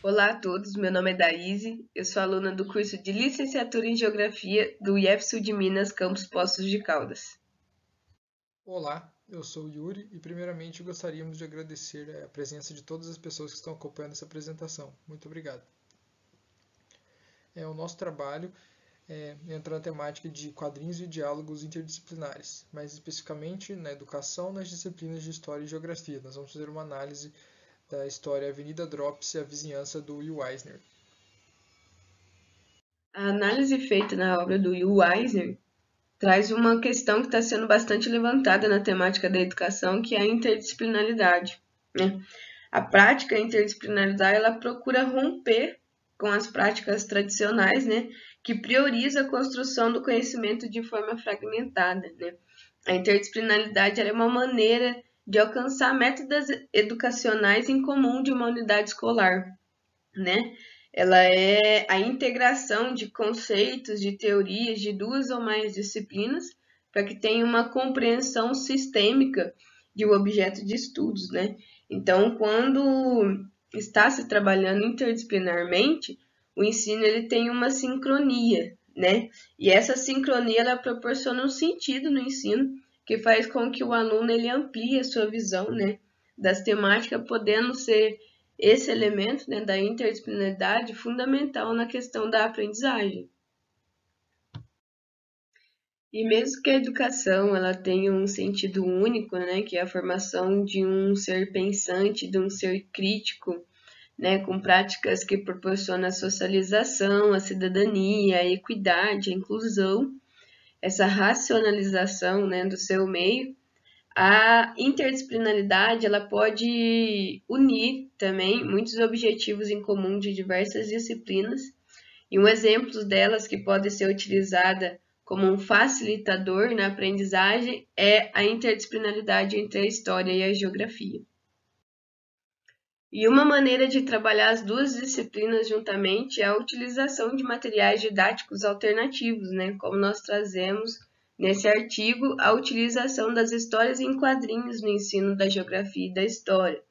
Olá a todos, meu nome é Daíse, eu sou aluna do curso de Licenciatura em Geografia do IEF-Sul de Minas, campus Poços de Caldas. Olá, eu sou o Yuri e primeiramente gostaríamos de agradecer a presença de todas as pessoas que estão acompanhando essa apresentação. Muito obrigado. O nosso trabalho entra na temática de quadrinhos e diálogos interdisciplinares, mais especificamente na educação nas disciplinas de História e Geografia. Nós vamos fazer uma análise da história Avenida Drops e a vizinhança do Will Eisner. A análise feita na obra do Will Eisner traz uma questão que está sendo bastante levantada na temática da educação, que é a interdisciplinaridade, né? A prática interdisciplinaridade ela procura romper com as práticas tradicionais, né, que prioriza a construção do conhecimento de forma fragmentada, né? A interdisciplinaridade é uma maneira de alcançar métodos educacionais em comum de uma unidade escolar, né? Ela é a integração de conceitos, de teorias de duas ou mais disciplinas para que tenha uma compreensão sistêmica de um objeto de estudos, né? Então, quando está se trabalhando interdisciplinarmente, o ensino ele tem uma sincronia, né? E essa sincronia ela proporciona um sentido no ensino que faz com que o aluno ele amplie a sua visão, né, das temáticas, podendo ser esse elemento, né, da interdisciplinaridade fundamental na questão da aprendizagem. E mesmo que a educação ela tenha um sentido único, né, que é a formação de um ser pensante, de um ser crítico, né, com práticas que proporcionam a socialização, a cidadania, a equidade, a inclusão, essa racionalização, né, do seu meio, a interdisciplinaridade ela pode unir também muitos objetivos em comum de diversas disciplinas, e um exemplo delas que pode ser utilizada como um facilitador na aprendizagem é a interdisciplinaridade entre a história e a geografia. E uma maneira de trabalhar as duas disciplinas juntamente é a utilização de materiais didáticos alternativos, né? Como nós trazemos nesse artigo, a utilização das histórias em quadrinhos no ensino da geografia e da história.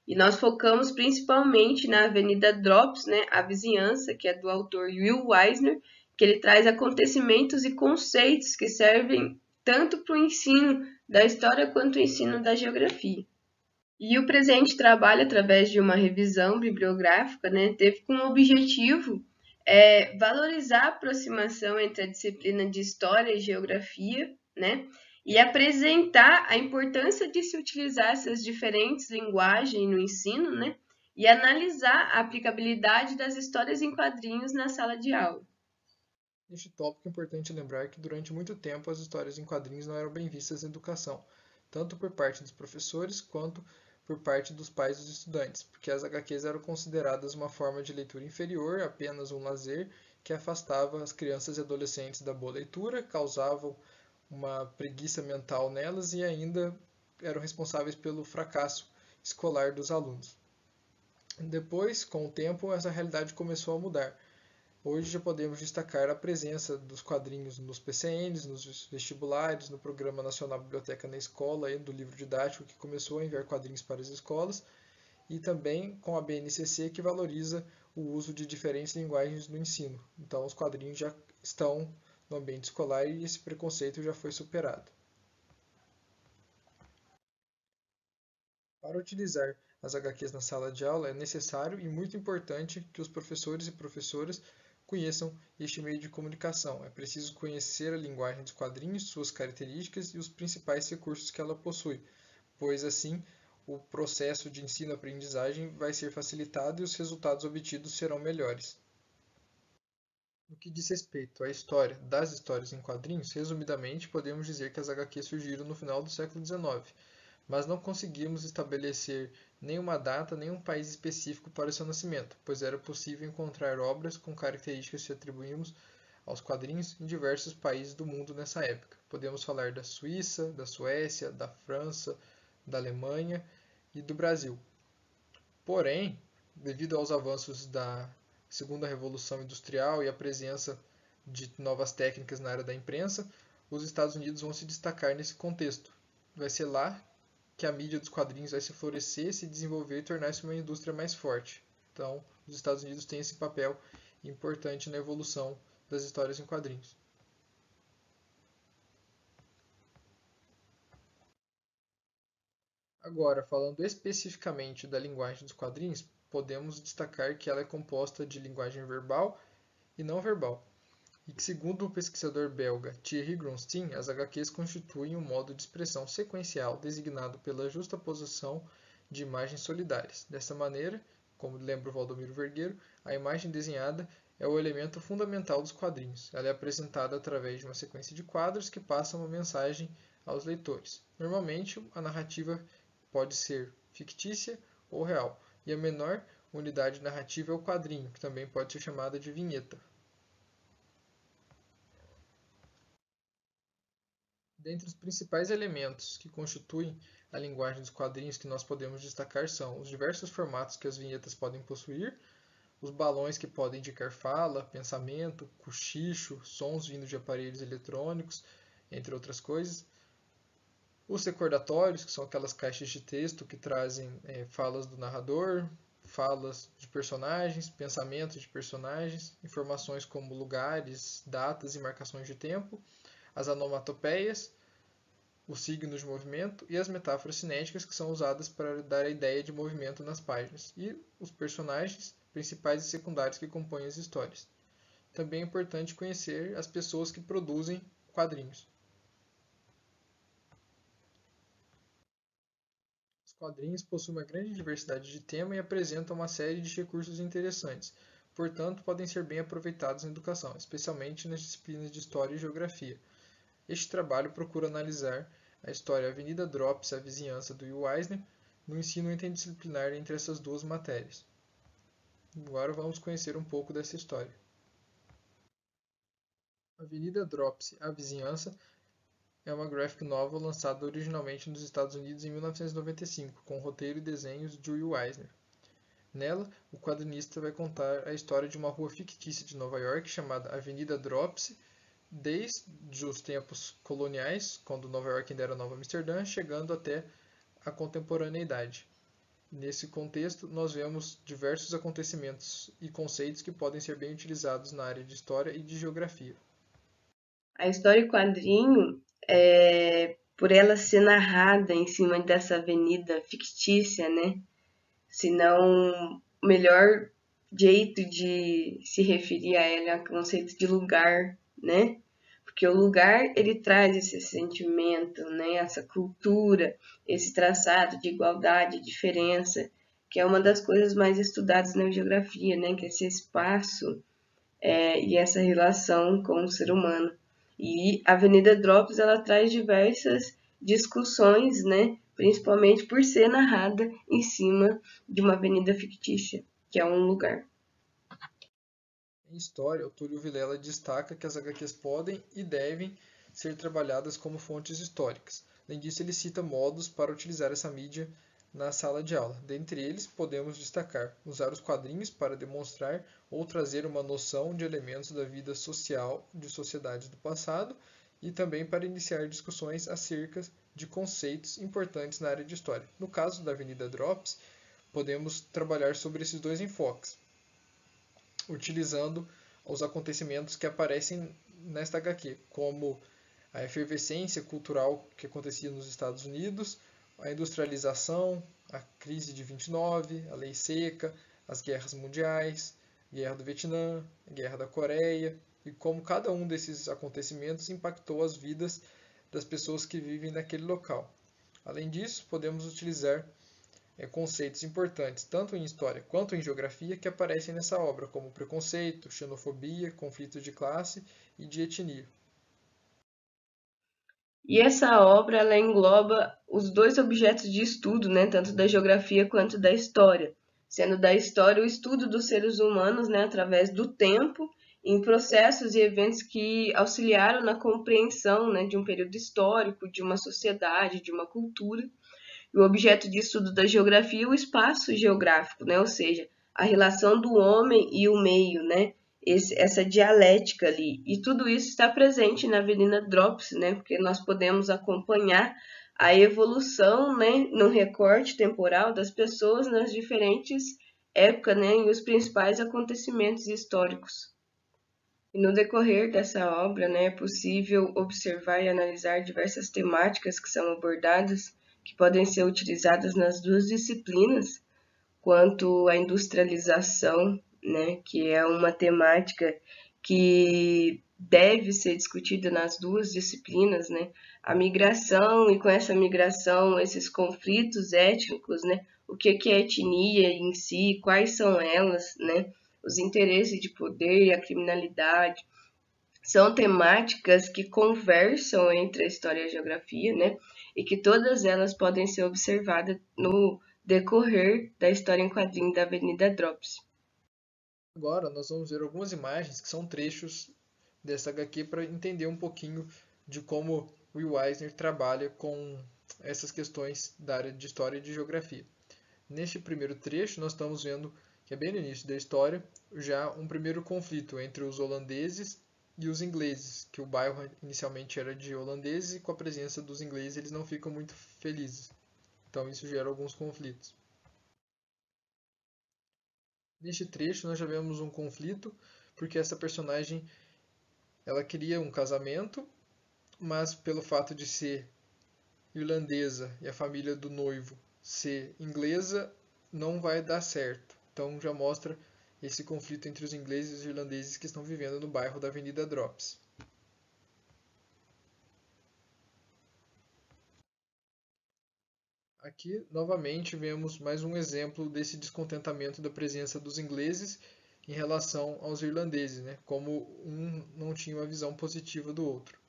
E nós focamos principalmente na Avenida Drops, né? A vizinhança, que é do autor Will Eisner, que ele traz acontecimentos e conceitos que servem tanto para o ensino da história quanto o ensino da geografia. E o presente trabalho, através de uma revisão bibliográfica, né, teve como objetivo valorizar a aproximação entre a disciplina de História e Geografia, né, e apresentar a importância de se utilizar essas diferentes linguagens no ensino, né, e analisar a aplicabilidade das histórias em quadrinhos na sala de aula. Neste tópico é importante lembrar que durante muito tempo as histórias em quadrinhos não eram bem vistas na educação, tanto por parte dos professores quanto por parte dos pais dos estudantes, porque as HQs eram consideradas uma forma de leitura inferior, apenas um lazer que afastava as crianças e adolescentes da boa leitura, causavam uma preguiça mental nelas e ainda eram responsáveis pelo fracasso escolar dos alunos. Depois, com o tempo, essa realidade começou a mudar. Hoje já podemos destacar a presença dos quadrinhos nos PCNs, nos vestibulares, no Programa Nacional Biblioteca na Escola e do livro didático, que começou a enviar quadrinhos para as escolas, e também com a BNCC, que valoriza o uso de diferentes linguagens no ensino. Então, os quadrinhos já estão no ambiente escolar e esse preconceito já foi superado. Para utilizar as HQs na sala de aula, é necessário e muito importante que os professores e professoras conheçam este meio de comunicação. É preciso conhecer a linguagem dos quadrinhos, suas características e os principais recursos que ela possui, pois assim o processo de ensino-aprendizagem vai ser facilitado e os resultados obtidos serão melhores. No que diz respeito à história das histórias em quadrinhos, resumidamente podemos dizer que as HQs surgiram no final do século XIX, mas não conseguimos estabelecer nenhuma data nem um país específico para seu nascimento, pois era possível encontrar obras com características que atribuímos aos quadrinhos em diversos países do mundo nessa época. Podemos falar da Suíça, da Suécia, da França, da Alemanha e do Brasil. Porém, devido aos avanços da segunda revolução industrial e a presença de novas técnicas na área da imprensa, os Estados Unidos vão se destacar nesse contexto. Vai ser lá que a mídia dos quadrinhos vai se florescer, se desenvolver e tornar-se uma indústria mais forte. Então, os Estados Unidos têm esse papel importante na evolução das histórias em quadrinhos. Agora, falando especificamente da linguagem dos quadrinhos, podemos destacar que ela é composta de linguagem verbal e não verbal, e que, segundo o pesquisador belga Thierry Gronsteen, as HQs constituem um modo de expressão sequencial designado pela justaposição de imagens solidárias. Dessa maneira, como lembra o Valdomiro Vergueiro, a imagem desenhada é o elemento fundamental dos quadrinhos. Ela é apresentada através de uma sequência de quadros que passam uma mensagem aos leitores. Normalmente, a narrativa pode ser fictícia ou real, e a menor unidade narrativa é o quadrinho, que também pode ser chamada de vinheta. Dentre os principais elementos que constituem a linguagem dos quadrinhos que nós podemos destacar são os diversos formatos que as vinhetas podem possuir, os balões que podem indicar fala, pensamento, cochicho, sons vindos de aparelhos eletrônicos, entre outras coisas. Os recordatórios, que são aquelas caixas de texto que trazem falas do narrador, falas de personagens, pensamentos de personagens, informações como lugares, datas e marcações de tempo, as onomatopeias, os signos de movimento e as metáforas cinéticas que são usadas para dar a ideia de movimento nas páginas, e os personagens principais e secundários que compõem as histórias. Também é importante conhecer as pessoas que produzem quadrinhos. Os quadrinhos possuem uma grande diversidade de tema e apresentam uma série de recursos interessantes, portanto podem ser bem aproveitados na educação, especialmente nas disciplinas de História e Geografia. Este trabalho procura analisar a história Avenida Drops, a vizinhança do Will Eisner, no ensino interdisciplinar entre essas duas matérias. Agora vamos conhecer um pouco dessa história. Avenida Drops, a vizinhança, é uma graphic novel lançada originalmente nos Estados Unidos em 1995, com roteiro e desenhos de Will Eisner. Nela, o quadrinista vai contar a história de uma rua fictícia de Nova York chamada Avenida Drops, desde os tempos coloniais, quando Nova York ainda era Nova Amsterdã, chegando até a contemporaneidade. Nesse contexto, nós vemos diversos acontecimentos e conceitos que podem ser bem utilizados na área de história e de geografia. A história em quadrinho, por ela ser narrada em cima dessa avenida fictícia, né? Senão, o melhor jeito de se referir a ela é o conceito de lugar, né? Porque o lugar, ele traz esse sentimento, né? Essa cultura, esse traçado de igualdade, diferença, que é uma das coisas mais estudadas na geografia, né? Que é esse espaço e essa relação com o ser humano. E a Avenida Drops, ela traz diversas discussões, né? Principalmente por ser narrada em cima de uma avenida fictícia, que é um lugar. Em história, o Túlio Vilela destaca que as HQs podem e devem ser trabalhadas como fontes históricas. Além disso, ele cita modos para utilizar essa mídia na sala de aula. Dentre eles, podemos destacar usar os quadrinhos para demonstrar ou trazer uma noção de elementos da vida social de sociedades do passado e também para iniciar discussões acerca de conceitos importantes na área de história. No caso da Avenida Drops, podemos trabalhar sobre esses dois enfoques, utilizando os acontecimentos que aparecem nesta HQ, como a efervescência cultural que acontecia nos Estados Unidos, a industrialização, a crise de 29, a lei seca, as guerras mundiais, a guerra do Vietnã, a guerra da Coreia, e como cada um desses acontecimentos impactou as vidas das pessoas que vivem naquele local. Além disso, podemos utilizar conceitos importantes, tanto em história quanto em geografia, que aparecem nessa obra, como preconceito, xenofobia, conflitos de classe e de etnia. E essa obra, ela engloba os dois objetos de estudo, né, tanto da geografia quanto da história, sendo da história o estudo dos seres humanos, né, através do tempo, em processos e eventos que auxiliaram na compreensão, né, de um período histórico, de uma sociedade, de uma cultura. E o objeto de estudo da geografia é o espaço geográfico, né, ou seja, a relação do homem e o meio, né? Essa dialética ali. E tudo isso está presente na Avenida Drops, né? Porque nós podemos acompanhar a evolução, né, no recorte temporal das pessoas nas diferentes épocas, né, e os principais acontecimentos históricos. E no decorrer dessa obra, né, é possível observar e analisar diversas temáticas que são abordadas, que podem ser utilizadas nas duas disciplinas, quanto à industrialização, né, que é uma temática que deve ser discutida nas duas disciplinas, né, a migração, e com essa migração, esses conflitos étnicos, né, o que é etnia em si, quais são elas, né, os interesses de poder e a criminalidade, são temáticas que conversam entre a história e a geografia, né, e que todas elas podem ser observadas no decorrer da história em quadrinho da Avenida Drops. Agora nós vamos ver algumas imagens que são trechos dessa HQ para entender um pouquinho de como o Will Eisner trabalha com essas questões da área de história e de geografia. Neste primeiro trecho nós estamos vendo que é bem no início da história, já um primeiro conflito entre os holandeses e os ingleses, que o bairro inicialmente era de holandeses e com a presença dos ingleses eles não ficam muito felizes. Então isso gera alguns conflitos. Neste trecho nós já vemos um conflito, porque essa personagem ela queria um casamento, mas pelo fato de ser irlandesa e a família do noivo ser inglesa, não vai dar certo. Então já mostra esse conflito entre os ingleses e os irlandeses que estão vivendo no bairro da Avenida Drops. Aqui, novamente, vemos mais um exemplo desse descontentamento da presença dos ingleses em relação aos irlandeses, né? Como um não tinha uma visão positiva do outro.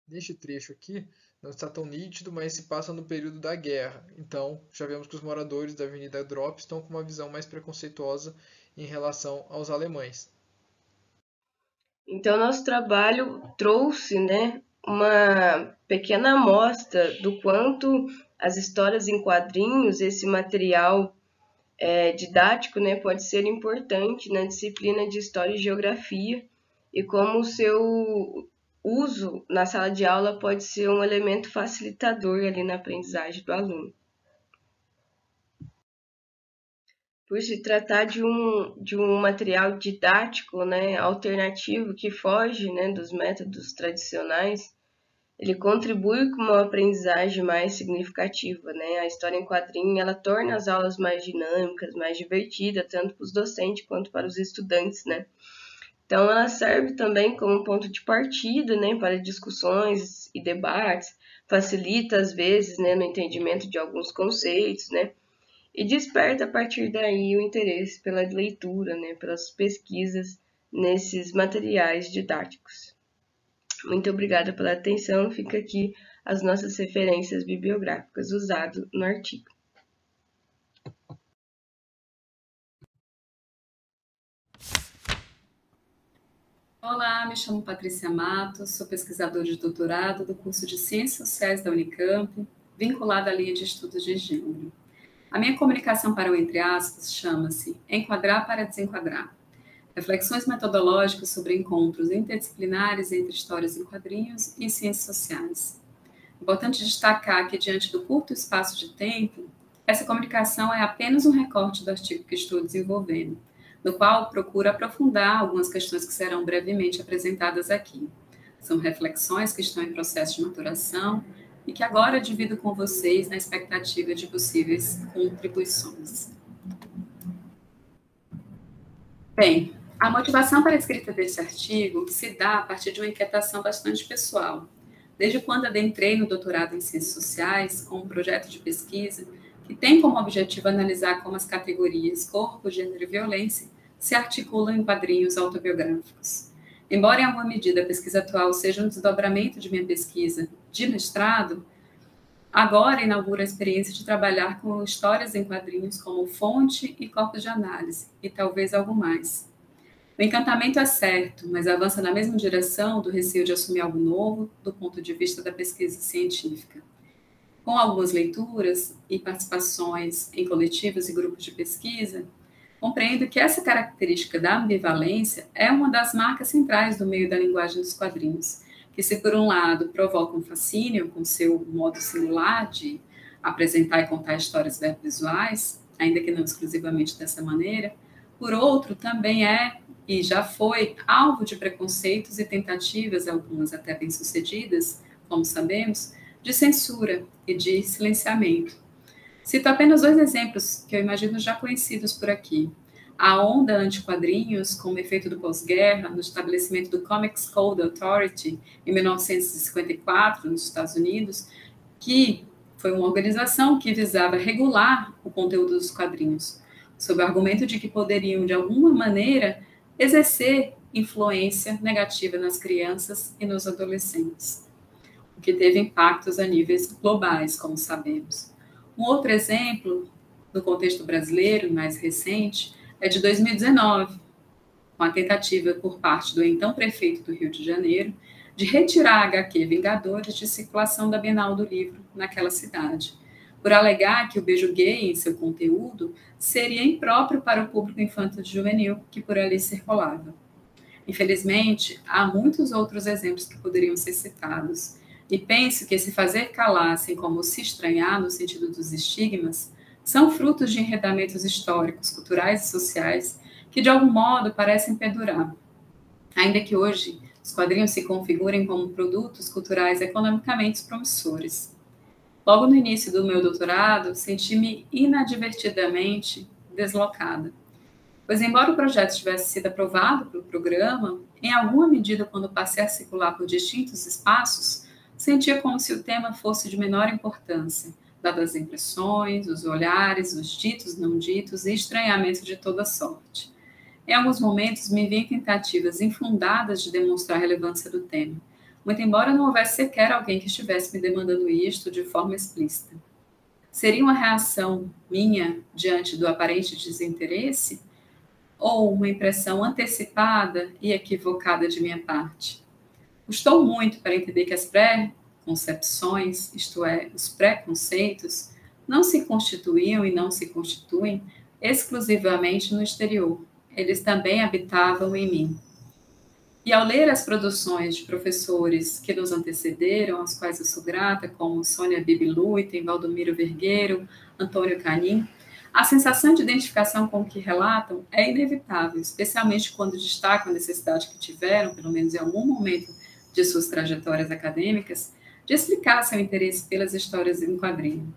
Neste trecho aqui, não está tão nítido, mas se passa no período da guerra. Então, já vemos que os moradores da Avenida Drop estão com uma visão mais preconceituosa em relação aos alemães. Então, nosso trabalho trouxe, né, uma pequena amostra do quanto as histórias em quadrinhos, esse material didático, né, pode ser importante na disciplina de História e Geografia, e como o seu uso na sala de aula pode ser um elemento facilitador ali na aprendizagem do aluno. Por se tratar de um material didático, né, alternativo que foge, né, dos métodos tradicionais, ele contribui com uma aprendizagem mais significativa, né? A história em quadrinho, ela torna as aulas mais dinâmicas, mais divertidas, tanto para os docentes quanto para os estudantes, né? Então, ela serve também como ponto de partida, né, para discussões e debates, facilita, às vezes, né, no entendimento de alguns conceitos, né? E desperta a partir daí o interesse pela leitura, né, pelas pesquisas nesses materiais didáticos. Muito obrigada pela atenção. Fica aqui as nossas referências bibliográficas usadas no artigo. Olá, me chamo Patrícia Matos, sou pesquisadora de doutorado do curso de Ciências Sociais da Unicamp, vinculada à linha de estudos de gênero. A minha comunicação para o Entre Aspas chama-se Enquadrar para Desenquadrar. Reflexões metodológicas sobre encontros interdisciplinares entre histórias em quadrinhos e ciências sociais. Importante destacar que, diante do curto espaço de tempo, essa comunicação é apenas um recorte do artigo que estou desenvolvendo, no qual procuro aprofundar algumas questões que serão brevemente apresentadas aqui. São reflexões que estão em processo de maturação e que agora divido com vocês na expectativa de possíveis contribuições. Bem, a motivação para a escrita desse artigo se dá a partir de uma inquietação bastante pessoal. Desde quando adentrei no doutorado em Ciências Sociais, com um projeto de pesquisa que tem como objetivo analisar como as categorias corpo, gênero e violência se articulam em quadrinhos autobiográficos. Embora em alguma medida a pesquisa atual seja um desdobramento de minha pesquisa de mestrado, agora inauguro a experiência de trabalhar com histórias em quadrinhos como fonte e corpos de análise, e talvez algo mais. O encantamento é certo, mas avança na mesma direção do receio de assumir algo novo do ponto de vista da pesquisa científica. Com algumas leituras e participações em coletivos e grupos de pesquisa, compreendo que essa característica da ambivalência é uma das marcas centrais do meio da linguagem dos quadrinhos, que se por um lado provoca um fascínio com seu modo singular de apresentar e contar histórias visuais, ainda que não exclusivamente dessa maneira, por outro também é e já foi alvo de preconceitos e tentativas, algumas até bem-sucedidas, como sabemos, de censura e de silenciamento. Cito apenas 2 exemplos que eu imagino já conhecidos por aqui. A onda anti-quadrinhos, como efeito do pós-guerra, no estabelecimento do Comics Code Authority, em 1954, nos Estados Unidos, que foi uma organização que visava regular o conteúdo dos quadrinhos, sob o argumento de que poderiam, de alguma maneira, exercer influência negativa nas crianças e nos adolescentes, o que teve impactos a níveis globais, como sabemos. Um outro exemplo, no contexto brasileiro, mais recente, é de 2019, com a tentativa por parte do então prefeito do Rio de Janeiro de retirar a HQ Vingadores de circulação da Bienal do Livro naquela cidade, por alegar que o beijo gay em seu conteúdo seria impróprio para o público infanto-juvenil que por ali circulava. Infelizmente, há muitos outros exemplos que poderiam ser citados, e penso que esse fazer calar, assim como se estranhar no sentido dos estigmas, são frutos de enredamentos históricos, culturais e sociais que, de algum modo, parecem perdurar. Ainda que hoje os quadrinhos se configurem como produtos culturais economicamente promissores. Logo no início do meu doutorado, senti-me inadvertidamente deslocada, pois embora o projeto tivesse sido aprovado pelo programa, em alguma medida, quando passei a circular por distintos espaços, sentia como se o tema fosse de menor importância, dadas as impressões, os olhares, os ditos, não ditos e estranhamento de toda sorte. Em alguns momentos, me vi em tentativas infundadas de demonstrar a relevância do tema, muito embora não houvesse sequer alguém que estivesse me demandando isto de forma explícita. Seria uma reação minha diante do aparente desinteresse? Ou uma impressão antecipada e equivocada de minha parte? Custou muito para entender que as pré-concepções, isto é, os preconceitos, não se constituíam e não se constituem exclusivamente no exterior. Eles também habitavam em mim. E ao ler as produções de professores que nos antecederam, aos quais eu sou grata, como Sônia Bibiluiten, Valdomiro Vergueiro, Antônio Canin, a sensação de identificação com o que relatam é inevitável, especialmente quando destacam a necessidade que tiveram, pelo menos em algum momento de suas trajetórias acadêmicas, de explicar seu interesse pelas histórias em quadrinho.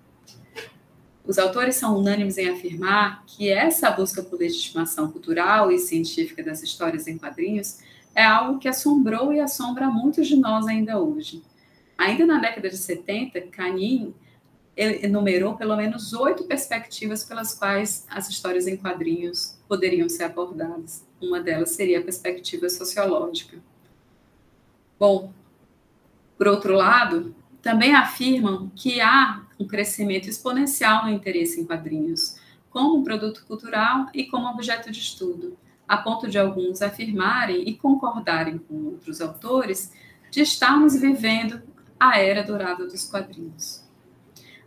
Os autores são unânimes em afirmar que essa busca por legitimação cultural e científica das histórias em quadrinhos é algo que assombrou e assombra muitos de nós ainda hoje. Ainda na década de 70, Canin enumerou pelo menos 8 perspectivas pelas quais as histórias em quadrinhos poderiam ser abordadas. Uma delas seria a perspectiva sociológica. Bom, por outro lado, também afirmam que há um crescimento exponencial no interesse em quadrinhos, como um produto cultural e como objeto de estudo, a ponto de alguns afirmarem e concordarem com outros autores de estarmos vivendo a era dourada dos quadrinhos.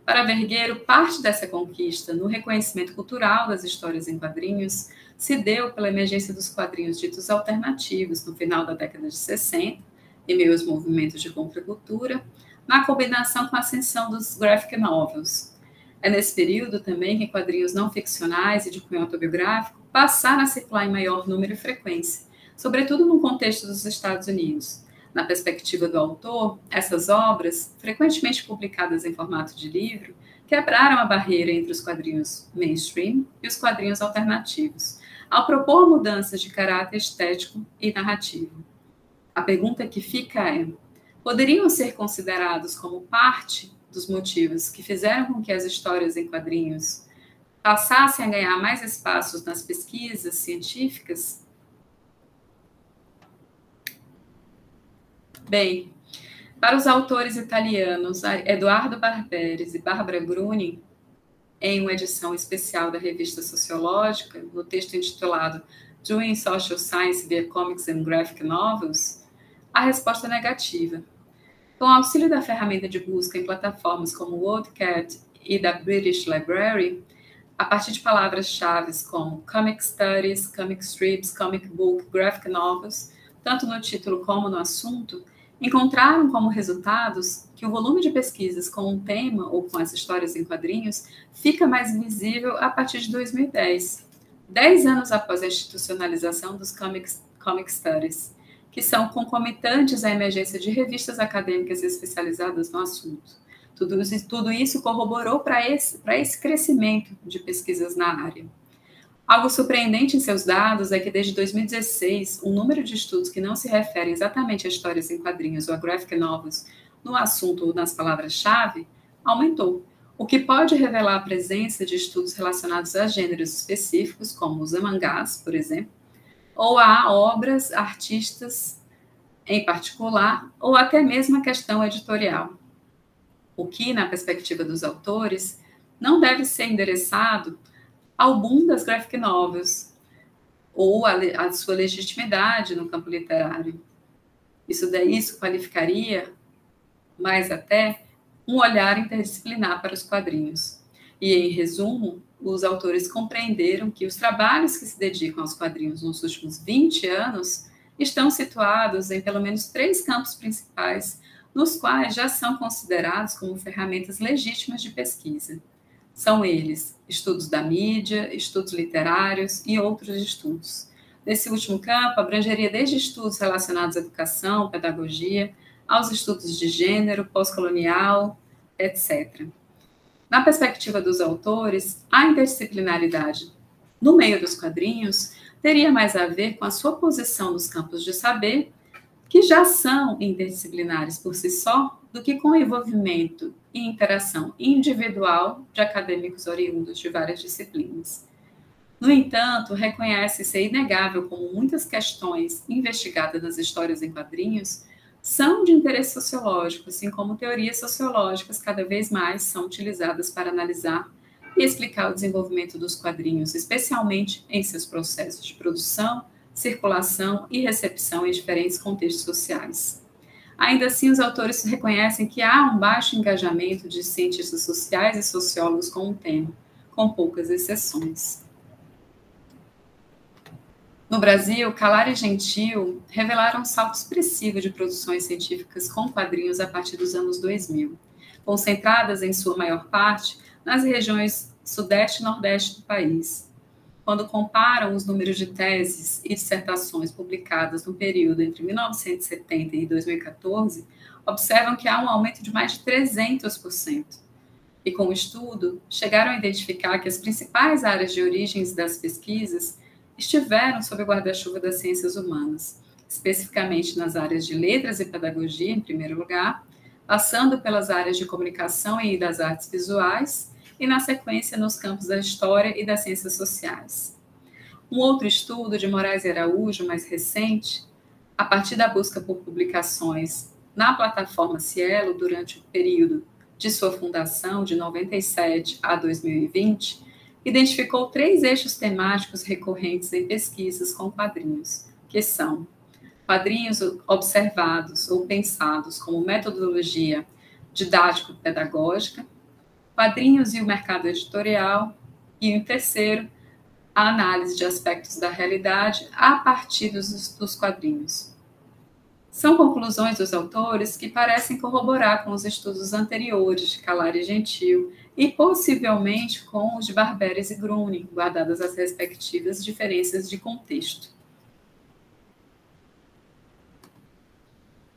Para Vergueiro, parte dessa conquista no reconhecimento cultural das histórias em quadrinhos se deu pela emergência dos quadrinhos ditos alternativos no final da década de 60, em meio aos movimentos de contracultura, na combinação com a ascensão dos graphic novels. É nesse período também que quadrinhos não ficcionais e de cunho autobiográfico passaram a circular em maior número e frequência, sobretudo no contexto dos Estados Unidos. Na perspectiva do autor, essas obras, frequentemente publicadas em formato de livro, quebraram a barreira entre os quadrinhos mainstream e os quadrinhos alternativos, ao propor mudanças de caráter estético e narrativo. A pergunta que fica é: poderiam ser considerados como parte dos motivos que fizeram com que as histórias em quadrinhos passassem a ganhar mais espaços nas pesquisas científicas? Bem, para os autores italianos Eduardo Barberis e Barbara Gruni, em uma edição especial da revista Sociológica, no texto intitulado Doing Social Science via Comics and Graphic Novels, a resposta é negativa. Com o auxílio da ferramenta de busca em plataformas como o WorldCat e da British Library, a partir de palavras-chave como Comic Studies, Comic Strips, Comic Book, Graphic Novels, tanto no título como no assunto, encontraram como resultados que o volume de pesquisas com um tema ou com as histórias em quadrinhos fica mais visível a partir de 2010, 10 anos após a institucionalização dos Comic Studies, que são concomitantes à emergência de revistas acadêmicas especializadas no assunto. Tudo isso corroborou para esse crescimento de pesquisas na área. Algo surpreendente em seus dados é que desde 2016, o número de estudos que não se referem exatamente a histórias em quadrinhos ou a graphic novels no assunto ou nas palavras-chave aumentou, o que pode revelar a presença de estudos relacionados a gêneros específicos, como os mangás, por exemplo, ou a obras, artistas em particular, ou até mesmo a questão editorial. O que, na perspectiva dos autores, não deve ser endereçado ao boom das graphic novels ou a sua legitimidade no campo literário. Isso qualificaria, mais até, um olhar interdisciplinar para os quadrinhos. E, em resumo, os autores compreenderam que os trabalhos que se dedicam aos quadrinhos nos últimos 20 anos estão situados em pelo menos 3 campos principais, nos quais já são considerados como ferramentas legítimas de pesquisa. São eles estudos da mídia, estudos literários e outros estudos. Nesse último campo, abrangeria desde estudos relacionados à educação, pedagogia, aos estudos de gênero, pós-colonial, etc. Na perspectiva dos autores, a interdisciplinaridade no meio dos quadrinhos teria mais a ver com a sua posição nos campos de saber, que já são interdisciplinares por si só, do que com o envolvimento e interação individual de acadêmicos oriundos de várias disciplinas. No entanto, reconhece ser inegável como muitas questões investigadas nas histórias em quadrinhos são de interesse sociológico, assim como teorias sociológicas cada vez mais são utilizadas para analisar e explicar o desenvolvimento dos quadrinhos, especialmente em seus processos de produção, circulação e recepção em diferentes contextos sociais. Ainda assim, os autores reconhecem que há um baixo engajamento de cientistas sociais e sociólogos com o tema, com poucas exceções. No Brasil, Calar e Gentil revelaram um salto expressivo de produções científicas com quadrinhos a partir dos anos 2000, concentradas em sua maior parte nas regiões sudeste e nordeste do país. Quando comparam os números de teses e dissertações publicadas no período entre 1970 e 2014, observam que há um aumento de mais de 300%. E com o estudo, chegaram a identificar que as principais áreas de origens das pesquisas estiveram sob o guarda-chuva das ciências humanas, especificamente nas áreas de letras e pedagogia, em primeiro lugar, passando pelas áreas de comunicação e das artes visuais, e, na sequência, nos campos da história e das ciências sociais. Um outro estudo de Moraes e Araújo, mais recente, a partir da busca por publicações na plataforma Cielo durante o período de sua fundação, de 97 a 2020, identificou 3 eixos temáticos recorrentes em pesquisas com quadrinhos, que são quadrinhos observados ou pensados como metodologia didático-pedagógica, quadrinhos e o mercado editorial, e o terceiro, a análise de aspectos da realidade a partir dos quadrinhos. São conclusões dos autores que parecem corroborar com os estudos anteriores de Calar e Gentil e possivelmente com os de Barberis e Gruning, guardadas as respectivas diferenças de contexto.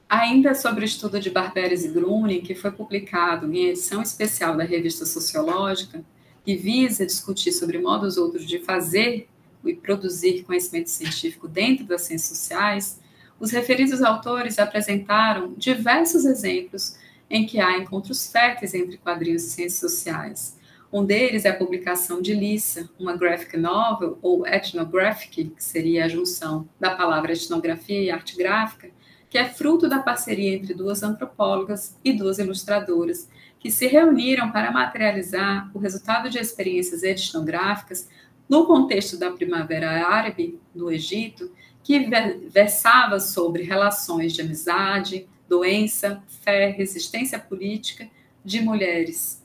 Ainda sobre o estudo de Barberis e Gruning, que foi publicado em edição especial da Revista Sociológica, que visa discutir sobre modos outros de fazer e produzir conhecimento científico dentro das ciências sociais, os referidos autores apresentaram diversos exemplos em que há encontros férteis entre quadrinhos e ciências sociais. Um deles é a publicação de Lissa, uma graphic novel, ou ethnographic, que seria a junção da palavra etnografia e arte gráfica, que é fruto da parceria entre 2 antropólogas e 2 ilustradoras, que se reuniram para materializar o resultado de experiências etnográficas no contexto da Primavera Árabe, no Egito, que versava sobre relações de amizade, doença, fé, resistência política de mulheres.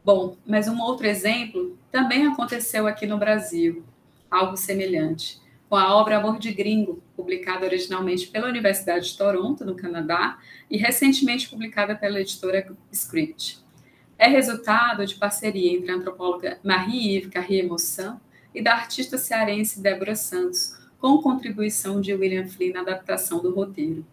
Bom, mas um outro exemplo também aconteceu aqui no Brasil, algo semelhante, com a obra Amor de Gringo, publicada originalmente pela Universidade de Toronto, no Canadá, e recentemente publicada pela editora Script. É resultado de parceria entre a antropóloga Marie-Yves Carrier-Mossan e da artista cearense Débora Santos, com contribuição de William Flynn na adaptação do roteiro.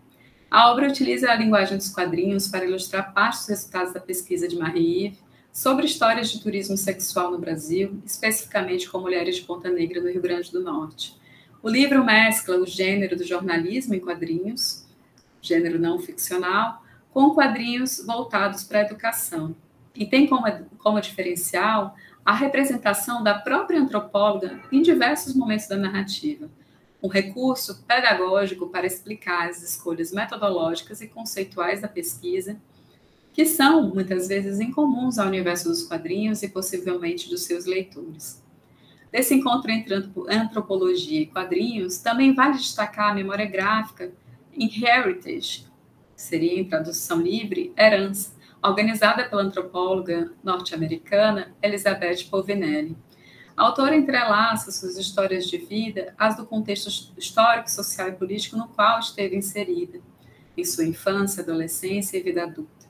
A obra utiliza a linguagem dos quadrinhos para ilustrar parte dos resultados da pesquisa de Marie-Yves sobre histórias de turismo sexual no Brasil, especificamente com mulheres de Ponta Negra no Rio Grande do Norte. O livro mescla o gênero do jornalismo em quadrinhos, gênero não ficcional, com quadrinhos voltados para a educação. E tem como diferencial a representação da própria antropóloga em diversos momentos da narrativa, um recurso pedagógico para explicar as escolhas metodológicas e conceituais da pesquisa, que são, muitas vezes, incomuns ao universo dos quadrinhos e possivelmente dos seus leitores. Desse encontro entre antropologia e quadrinhos, também vale destacar a memória gráfica em Heritage, que seria, em tradução livre, herança, organizada pela antropóloga norte-americana Elizabeth Povinelli. A autora entrelaça suas histórias de vida às do contexto histórico, social e político no qual esteve inserida, em sua infância, adolescência e vida adulta,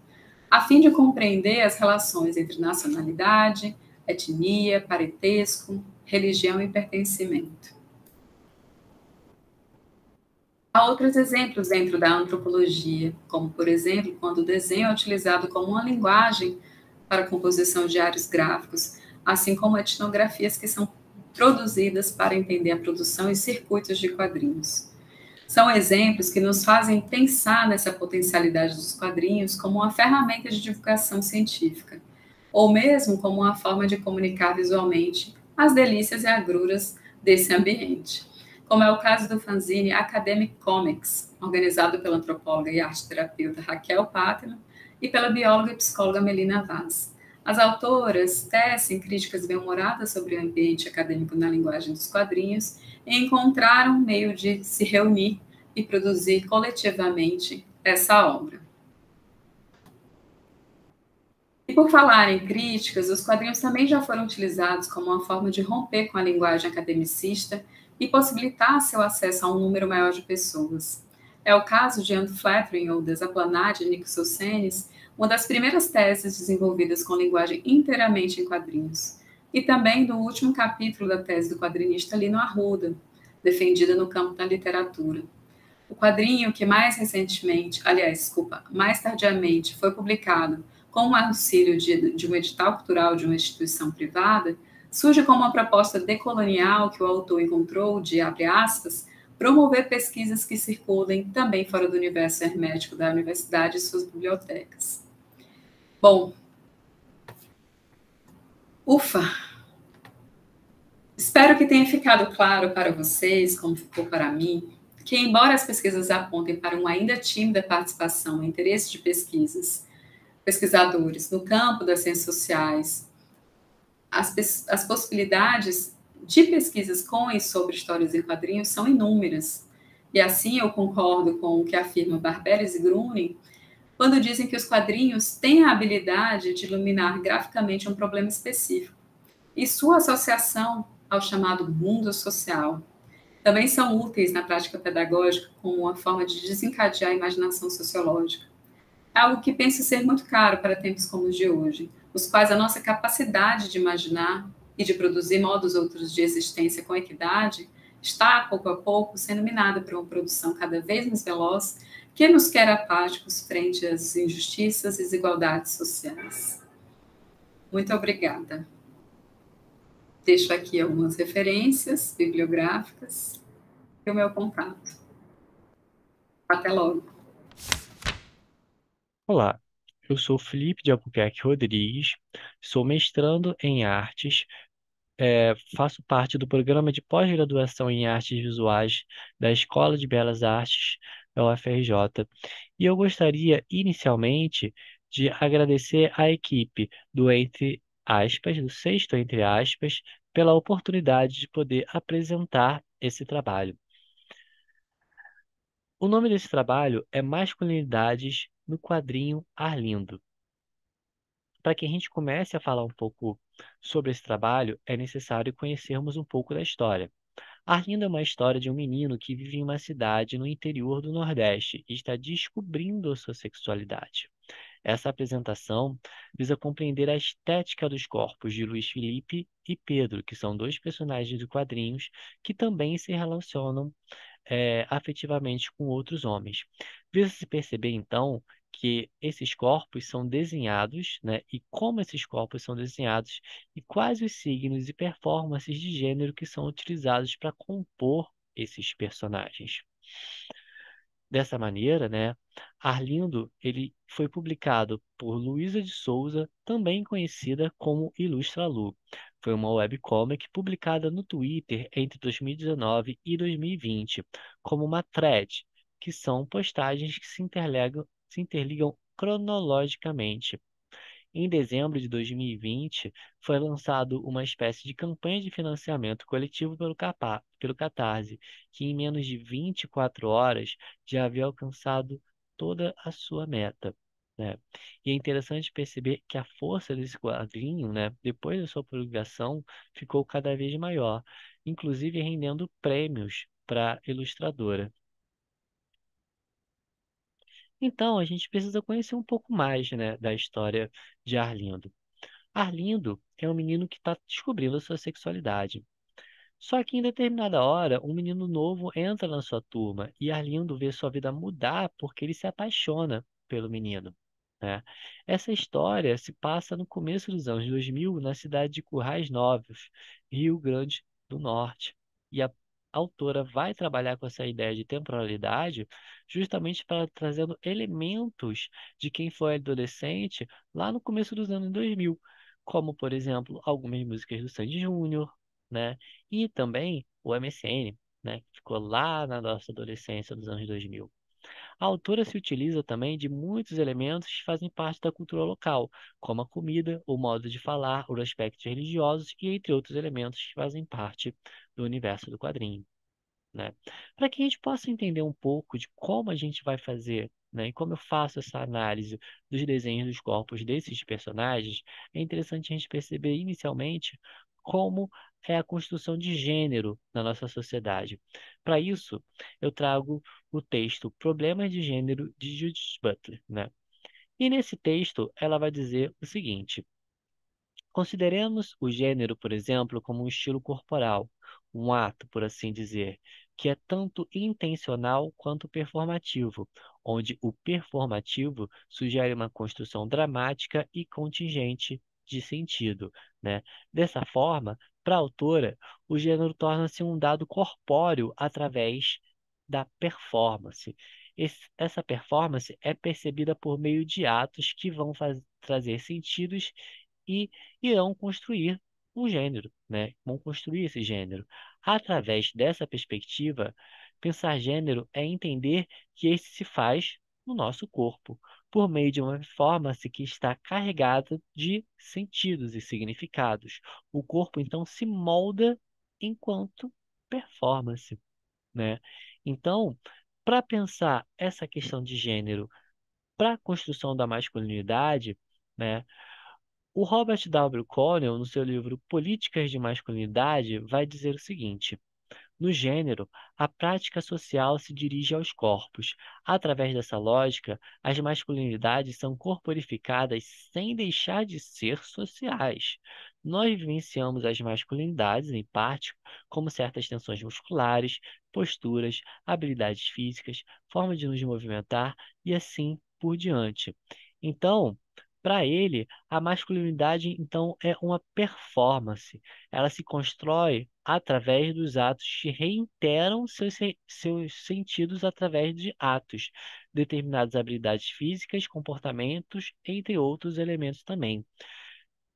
a fim de compreender as relações entre nacionalidade, etnia, parentesco, religião e pertencimento. Há outros exemplos dentro da antropologia, como, por exemplo, quando o desenho é utilizado como uma linguagem para a composição de diários gráficos, assim como etnografias que são produzidas para entender a produção e circuitos de quadrinhos. São exemplos que nos fazem pensar nessa potencialidade dos quadrinhos como uma ferramenta de divulgação científica, ou mesmo como uma forma de comunicar visualmente as delícias e agruras desse ambiente, como é o caso do fanzine Academic Comics, organizado pela antropóloga e arte-terapeuta Raquel Pátino e pela bióloga e psicóloga Melina Vaz. As autoras tecem críticas bem-humoradas sobre o ambiente acadêmico na linguagem dos quadrinhos e encontraram um meio de se reunir e produzir coletivamente essa obra. E por falar em críticas, os quadrinhos também já foram utilizados como uma forma de romper com a linguagem academicista e possibilitar seu acesso a um número maior de pessoas. É o caso de Unflattering ou Desaplanar, de Nick Sosenes, uma das primeiras teses desenvolvidas com linguagem inteiramente em quadrinhos, e também do último capítulo da tese do quadrinista Lino Arruda, defendida no campo da literatura. O quadrinho que mais tardiamente foi publicado com o auxílio de um edital cultural de uma instituição privada, surge como uma proposta decolonial que o autor encontrou de, abre aspas, promover pesquisas que circulem também fora do universo hermético da universidade e suas bibliotecas. Bom, ufa! Espero que tenha ficado claro para vocês, como ficou para mim, que embora as pesquisas apontem para uma ainda tímida participação e interesse de pesquisadores no campo das ciências sociais, as possibilidades de pesquisas com e sobre histórias em quadrinhos são inúmeras. E assim eu concordo com o que afirma Barberis e Gruning, quando dizem que os quadrinhos têm a habilidade de iluminar graficamente um problema específico, e sua associação ao chamado mundo social também são úteis na prática pedagógica como uma forma de desencadear a imaginação sociológica. É algo que penso ser muito caro para tempos como os de hoje, os quais a nossa capacidade de imaginar e de produzir modos outros de existência com equidade está, pouco a pouco, sendo minada por uma produção cada vez mais veloz que nos quer apáticos frente às injustiças e desigualdades sociais. Muito obrigada. Deixo aqui algumas referências bibliográficas e o meu contato. Até logo. Olá, eu sou Felipe de Albuquerque Rodrigues, sou mestrando em artes, faço parte do programa de pós-graduação em artes visuais da Escola de Belas Artes da UFRJ. E eu gostaria, inicialmente, de agradecer à equipe do Entre aspas, do Sexto Entre aspas, pela oportunidade de poder apresentar esse trabalho. O nome desse trabalho é Masculinidades no Quadrinho Arlindo. Para que a gente comece a falar um pouco sobre esse trabalho, é necessário conhecermos um pouco da história. Arlindo é uma história de um menino que vive em uma cidade no interior do Nordeste e está descobrindo a sua sexualidade. Essa apresentação visa compreender a estética dos corpos de Luiz Felipe e Pedro, que são dois personagens de quadrinhos que também se relacionam afetivamente com outros homens. Visa-se perceber, então, que esses corpos são desenhados, né, e como esses corpos são desenhados, e quais os signos e performances de gênero que são utilizados para compor esses personagens. Dessa maneira, né, Arlindo ele foi publicado por Luísa de Souza, também conhecida como Ilustra-Lu. Foi uma webcomic publicada no Twitter entre 2019 e 2020, como uma thread, que são postagens que se interligam cronologicamente. Em dezembro de 2020, foi lançado uma espécie de campanha de financiamento coletivo pelo Catarse, que em menos de 24 horas já havia alcançado toda a sua meta, né? E é interessante perceber que a força desse quadrinho, né, depois da sua publicação, ficou cada vez maior, inclusive rendendo prêmios para a ilustradora. Então, a gente precisa conhecer um pouco mais, né, da história de Arlindo. Arlindo é um menino que está descobrindo a sua sexualidade. Só que em determinada hora, um menino novo entra na sua turma e Arlindo vê sua vida mudar porque ele se apaixona pelo menino, né? Essa história se passa no começo dos anos 2000 na cidade de Currais Novos, Rio Grande do Norte. E a autora vai trabalhar com essa ideia de temporalidade justamente para trazendo elementos de quem foi adolescente lá no começo dos anos 2000, como, por exemplo, algumas músicas do Sandy Júnior, né? E também o MSN, né, que ficou lá na nossa adolescência dos anos 2000. A autora se utiliza também de muitos elementos que fazem parte da cultura local, como a comida, o modo de falar, os aspectos religiosos e entre outros elementos que fazem parte do universo do quadrinho, né? Para que a gente possa entender um pouco de como a gente vai fazer, né, e como eu faço essa análise dos desenhos dos corpos desses personagens, é interessante a gente perceber inicialmente como é a construção de gênero na nossa sociedade. Para isso, eu trago o texto Problemas de Gênero de Judith Butler, né? E nesse texto, ela vai dizer o seguinte: consideremos o gênero, por exemplo, como um estilo corporal, um ato, por assim dizer, que é tanto intencional quanto performativo, onde o performativo sugere uma construção dramática e contingente de sentido, né? Dessa forma, para a autora, o gênero torna-se um dado corpóreo através da performance. Essa performance é percebida por meio de atos que vão trazer sentidos e irão construir um gênero, né? Vão construir esse gênero. Através dessa perspectiva, pensar gênero é entender que esse se faz no nosso corpo, por meio de uma performance que está carregada de sentidos e significados. O corpo, então, se molda enquanto performance, né? Então, para pensar essa questão de gênero para a construção da masculinidade, né? O Robert W. Connell, no seu livro Políticas de Masculinidade, vai dizer o seguinte: no gênero, a prática social se dirige aos corpos. Através dessa lógica, as masculinidades são corporificadas sem deixar de ser sociais. Nós vivenciamos as masculinidades, em parte, como certas tensões musculares, posturas, habilidades físicas, forma de nos movimentar e assim por diante. Então, para ele, a masculinidade então é uma performance. Ela se constrói através dos atos que reiteram seus sentidos através de atos, determinadas habilidades físicas, comportamentos, entre outros elementos também.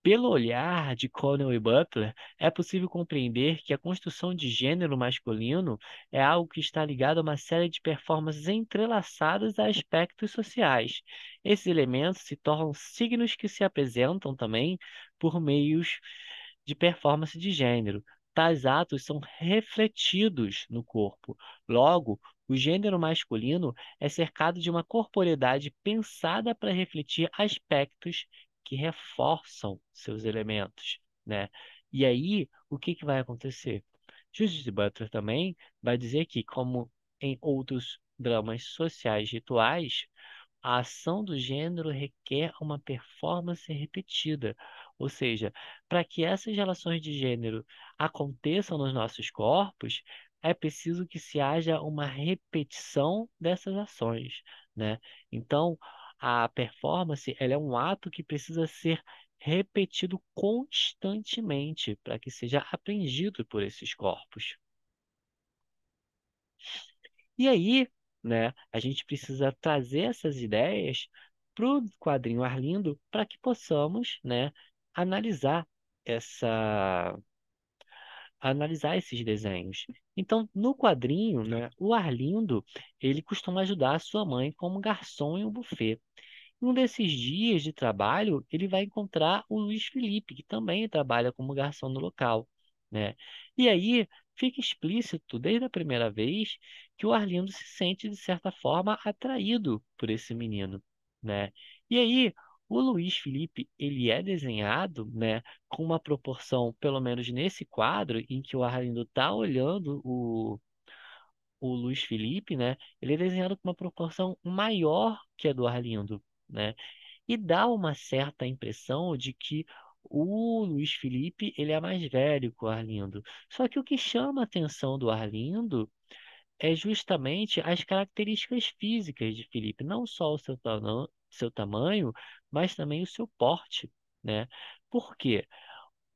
Pelo olhar de Connell e Butler, é possível compreender que a construção de gênero masculino é algo que está ligado a uma série de performances entrelaçadas a aspectos sociais. Esses elementos se tornam signos que se apresentam também por meios de performance de gênero. Tais atos são refletidos no corpo. Logo, O gênero masculino é cercado de uma corporeidade pensada para refletir aspectos que reforçam seus elementos, né? E aí, o que que vai acontecer? Judith Butler também vai dizer que, como em outros dramas sociais rituais, a ação do gênero requer uma performance repetida, ou seja, para que essas relações de gênero aconteçam nos nossos corpos, é preciso que se haja uma repetição dessas ações, né? Então, a performance, ela é um ato que precisa ser repetido constantemente para que seja aprendido por esses corpos. E aí, né, a gente precisa trazer essas ideias para o quadrinho Arlindo para que possamos, né, analisar essa, analisar esses desenhos. Então, no quadrinho, né, o Arlindo, ele costuma ajudar a sua mãe como garçom em um buffet. Um desses dias de trabalho, ele vai encontrar o Luiz Felipe, que também trabalha como garçom no local, né? E aí fica explícito desde a primeira vez que o Arlindo se sente, de certa forma, atraído por esse menino, né? E aí o Luiz Felipe, ele é desenhado, né, com uma proporção, pelo menos nesse quadro, em que o Arlindo está olhando o Luiz Felipe, né? Ele é desenhado com uma proporção maior que a do Arlindo, né? E dá uma certa impressão de que o Luiz Felipe ele é mais velho que o Arlindo. Só que o que chama a atenção do Arlindo é justamente as características físicas de Felipe, não só o seu tamanho, mas também o seu porte, né? Por quê?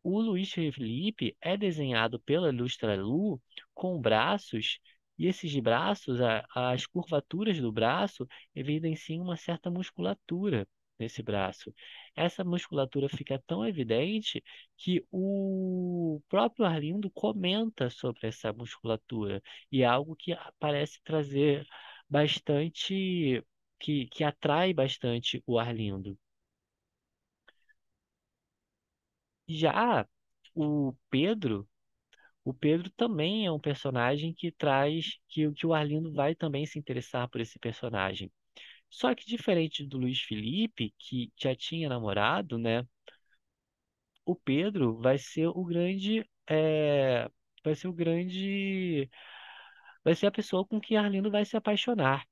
O Luiz Felipe é desenhado pela Ilustralu com braços, e esses braços, as curvaturas do braço, evidenciam uma certa musculatura nesse braço. Essa musculatura fica tão evidente que o próprio Arlindo comenta sobre essa musculatura, e é algo que parece trazer bastante, que atrai bastante o Arlindo. Já o Pedro. O Pedro também é um personagem que traz que o Arlindo vai também se interessar por esse personagem. Só que diferente do Luiz Felipe, que já tinha namorado, né? O Pedro vai ser o grande, vai ser a pessoa com que Arlindo vai se apaixonar.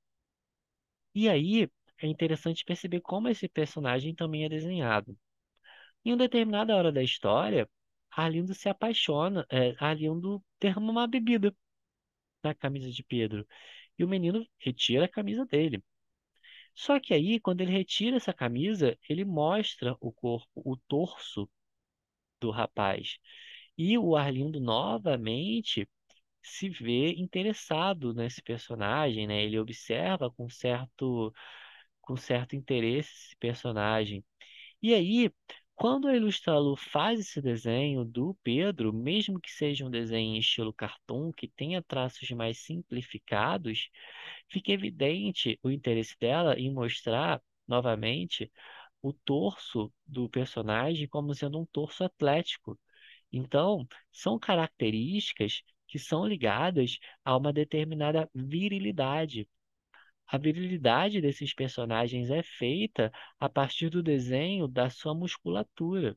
E aí é interessante perceber como esse personagem também é desenhado. Em uma determinada hora da história, Arlindo se apaixona, Arlindo derrama uma bebida na camisa de Pedro. E o menino retira a camisa dele. Só que aí, quando ele retira essa camisa, ele mostra o corpo, o torso do rapaz. E o Arlindo novamente se vê interessado nesse personagem, né? Ele observa com certo interesse esse personagem. E aí, quando a Ilustralu faz esse desenho do Pedro, mesmo que seja um desenho em estilo cartoon, que tenha traços mais simplificados, fica evidente o interesse dela em mostrar novamente o torso do personagem como sendo um torso atlético. Então, são características que são ligadas a uma determinada virilidade. A virilidade desses personagens é feita a partir do desenho da sua musculatura.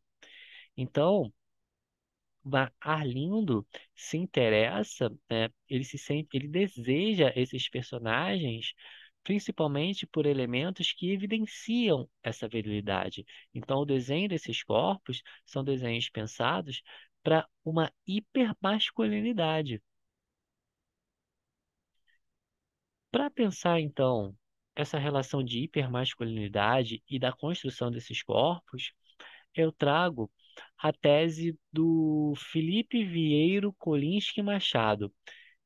Então, Arlindo se interessa, né? Ele se sente, ele deseja esses personagens, principalmente por elementos que evidenciam essa virilidade. Então, o desenho desses corpos são desenhos pensados para uma hipermasculinidade. Para pensar, então, essa relação de hipermasculinidade e da construção desses corpos, eu trago a tese do Felipe Vieiro Kolinski Machado,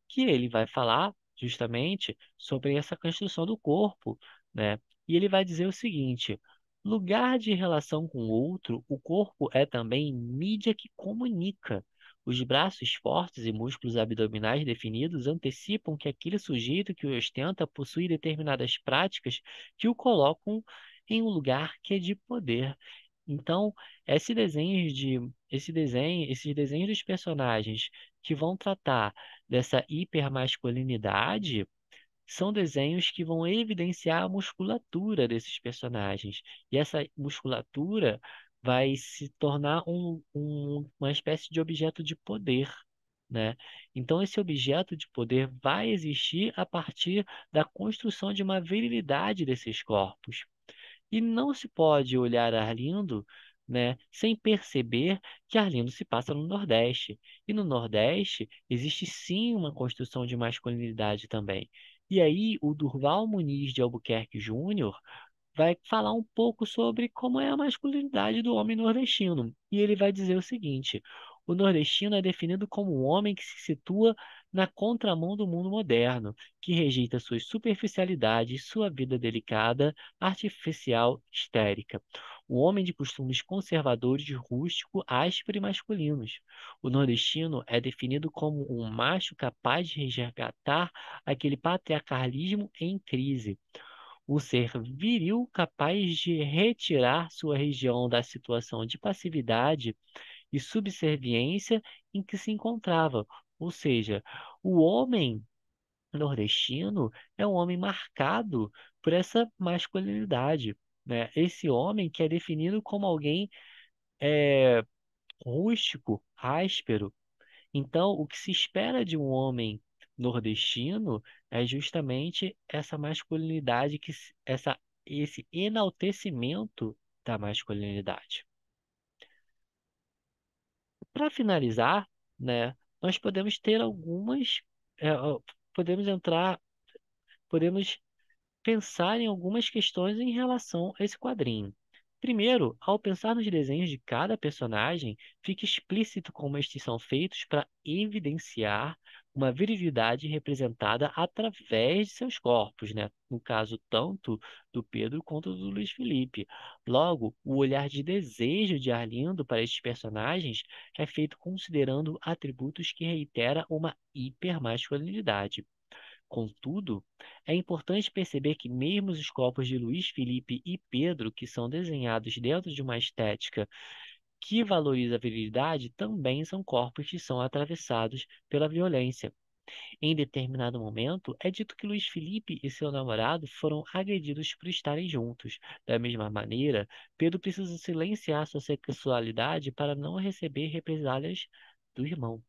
que ele vai falar justamente sobre essa construção do corpo, né? E ele vai dizer o seguinte: lugar de relação com o outro, o corpo é também mídia que comunica. Os braços fortes e músculos abdominais definidos antecipam que aquele sujeito que o ostenta possui determinadas práticas que o colocam em um lugar que é de poder. Então, esses desenhos dos personagens que vão tratar dessa hipermasculinidade são desenhos que vão evidenciar a musculatura desses personagens. E essa musculatura vai se tornar uma espécie de objeto de poder, né? Então, esse objeto de poder vai existir a partir da construção de uma virilidade desses corpos. E não se pode olhar Arlindo, né, sem perceber que Arlindo se passa no Nordeste. E no Nordeste existe sim uma construção de masculinidade também. E aí o Durval Muniz de Albuquerque Júnior vai falar um pouco sobre como é a masculinidade do homem nordestino. E ele vai dizer o seguinte: o nordestino é definido como um homem que se situa na contramão do mundo moderno, que rejeita suas superficialidades, sua vida delicada, artificial, histérica. O homem de costumes conservadores, rústico, áspero e masculinos. O nordestino é definido como um macho capaz de resgatar aquele patriarcalismo em crise, o ser viril capaz de retirar sua região da situação de passividade e subserviência em que se encontrava. Ou seja, o homem nordestino é um homem marcado por essa masculinidade, né? Esse homem que é definido como alguém rústico, áspero. Então, o que se espera de um homem nordestino é justamente essa masculinidade, esse enaltecimento da masculinidade. Para finalizar, né, nós podemos ter podemos entrar, podemos pensar em algumas questões em relação a esse quadrinho. Primeiro, ao pensar nos desenhos de cada personagem, fica explícito como estes são feitos para evidenciar uma virilidade representada através de seus corpos, né? No caso, tanto do Pedro quanto do Luiz Felipe. Logo, o olhar de desejo de Arlindo para estes personagens é feito considerando atributos que reiteram uma hipermasculinidade. Contudo, é importante perceber que mesmo os corpos de Luiz Felipe e Pedro, que são desenhados dentro de uma estética que valoriza a virilidade, também são corpos que são atravessados pela violência. Em determinado momento, é dito que Luiz Felipe e seu namorado foram agredidos por estarem juntos. Da mesma maneira, Pedro precisa silenciar sua sexualidade para não receber represálias do irmão.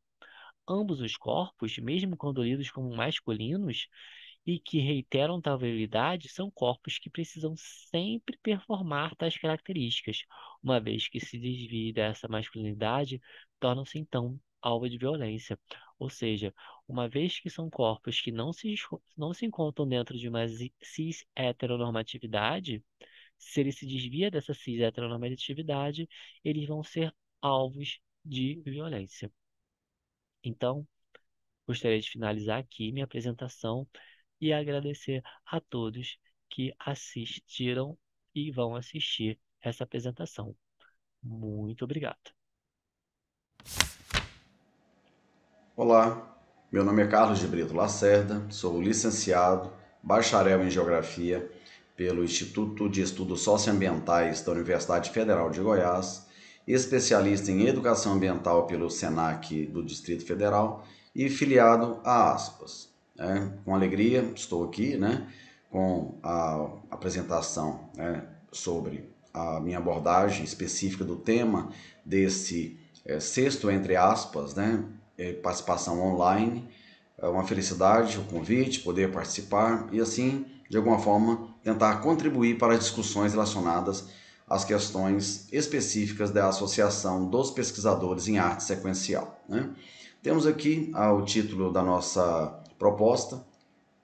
Ambos os corpos, mesmo quando lidos como masculinos e que reiteram tal virilidade, são corpos que precisam sempre performar tais características. Uma vez que se desvie dessa masculinidade, tornam-se então alvo de violência. Ou seja, uma vez que são corpos que não se encontram dentro de uma cis-heteronormatividade, se ele se desvia dessa cis-heteronormatividade, eles vão ser alvos de violência. Então, gostaria de finalizar aqui minha apresentação e agradecer a todos que assistiram e vão assistir essa apresentação. Muito obrigado. Olá, meu nome é Carlos de Brito Lacerda, sou licenciado, bacharel em Geografia pelo Instituto de Estudos Socioambientais da Universidade Federal de Goiás, especialista em Educação Ambiental pelo SENAC do Distrito Federal e filiado à Aspas. Com alegria estou aqui, com a apresentação, sobre a minha abordagem específica do tema desse sexto, entre aspas, participação online. É uma felicidade o convite, poder participar e assim, de alguma forma, tentar contribuir para as discussões relacionadas às questões específicas da Associação dos Pesquisadores em Arte Sequencial. Temos aqui o título da nossa proposta: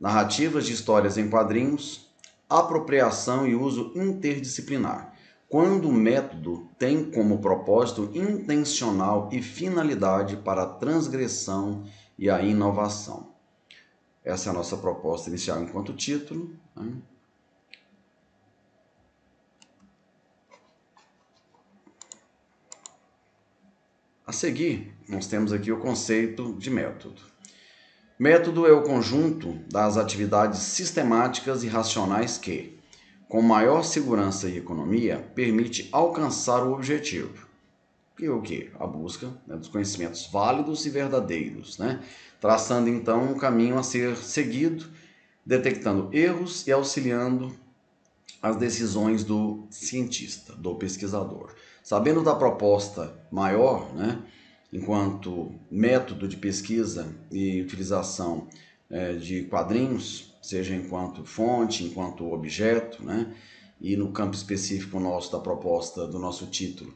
Narrativas de Histórias em Quadrinhos, Apropriação e Uso Interdisciplinar, quando o método tem como propósito intencional e finalidade para a transgressão e a inovação. Essa é a nossa proposta inicial enquanto título. A seguir, nós temos aqui o conceito de método. Método é o conjunto das atividades sistemáticas e racionais que, com maior segurança e economia, permite alcançar o objetivo. E o que? A busca dos conhecimentos válidos e verdadeiros, traçando então um caminho a ser seguido detectando erros e auxiliando as decisões do cientista, do pesquisador. Sabendo da proposta maior, né, enquanto método de pesquisa e utilização de quadrinhos, seja enquanto fonte, enquanto objeto, né, e no campo específico nosso da proposta do nosso título,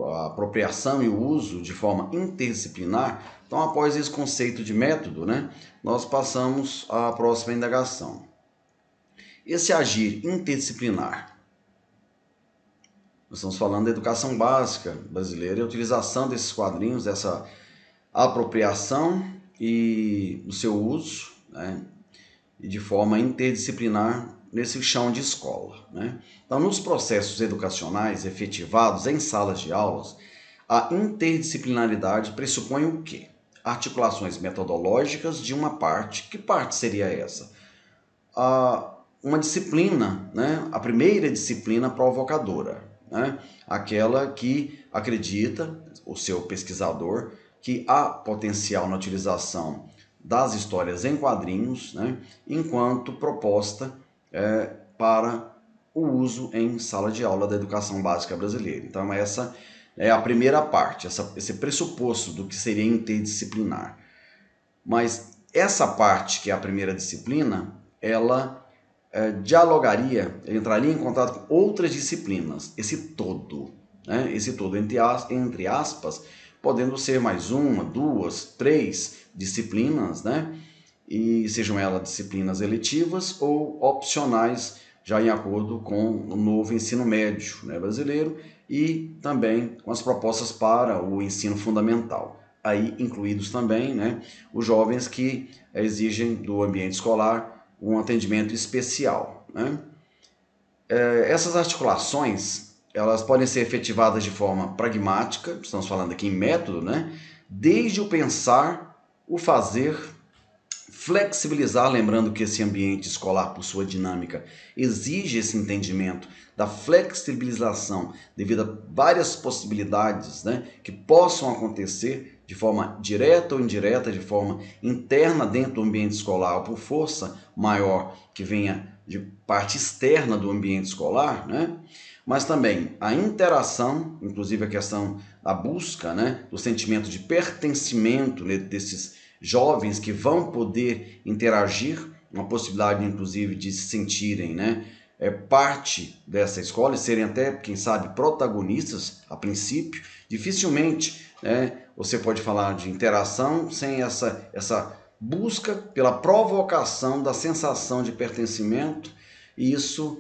a apropriação e o uso de forma interdisciplinar. Então, após esse conceito de método, né, nós passamos à próxima indagação. Esse agir interdisciplinar, nós estamos falando da educação básica brasileira e a utilização desses quadrinhos, dessa apropriação e o seu uso, né, e de forma interdisciplinar nesse chão de escola, né? Então, nos processos educacionais efetivados em salas de aulas, a interdisciplinaridade pressupõe o quê? Articulações metodológicas de uma parte. Que parte seria essa? Uma disciplina, né? A primeira disciplina provocadora, né? Aquela que acredita, o seu pesquisador, que há potencial na utilização das histórias em quadrinhos, né, enquanto proposta para o uso em sala de aula da educação básica brasileira. Então, essa é a primeira parte, esse pressuposto do que seria interdisciplinar. Mas essa parte, que é a primeira disciplina, ela dialogaria, entraria em contato com outras disciplinas, esse todo, né, esse todo entre aspas, podendo ser mais uma, duas, três disciplinas, né? E sejam elas disciplinas eletivas ou opcionais, já em acordo com o novo ensino médio, né, brasileiro, e também com as propostas para o ensino fundamental. Aí incluídos também, né, os jovens que exigem do ambiente escolar um atendimento especial, né? Essas articulações, elas podem ser efetivadas de forma pragmática, estamos falando aqui em método, né? Desde o pensar, o fazer, flexibilizar, lembrando que esse ambiente escolar, por sua dinâmica, exige esse entendimento da flexibilização devido a várias possibilidades, né, que possam acontecer de forma direta ou indireta, de forma interna dentro do ambiente escolar, ou por força maior que venha de parte externa do ambiente escolar, né? Mas também a interação, inclusive a questão da busca, né, do sentimento de pertencimento, né, desses jovens que vão poder interagir, uma possibilidade inclusive de se sentirem, né, parte dessa escola e serem até, quem sabe, protagonistas a princípio. Dificilmente, né, você pode falar de interação sem essa busca pela provocação da sensação de pertencimento, e isso,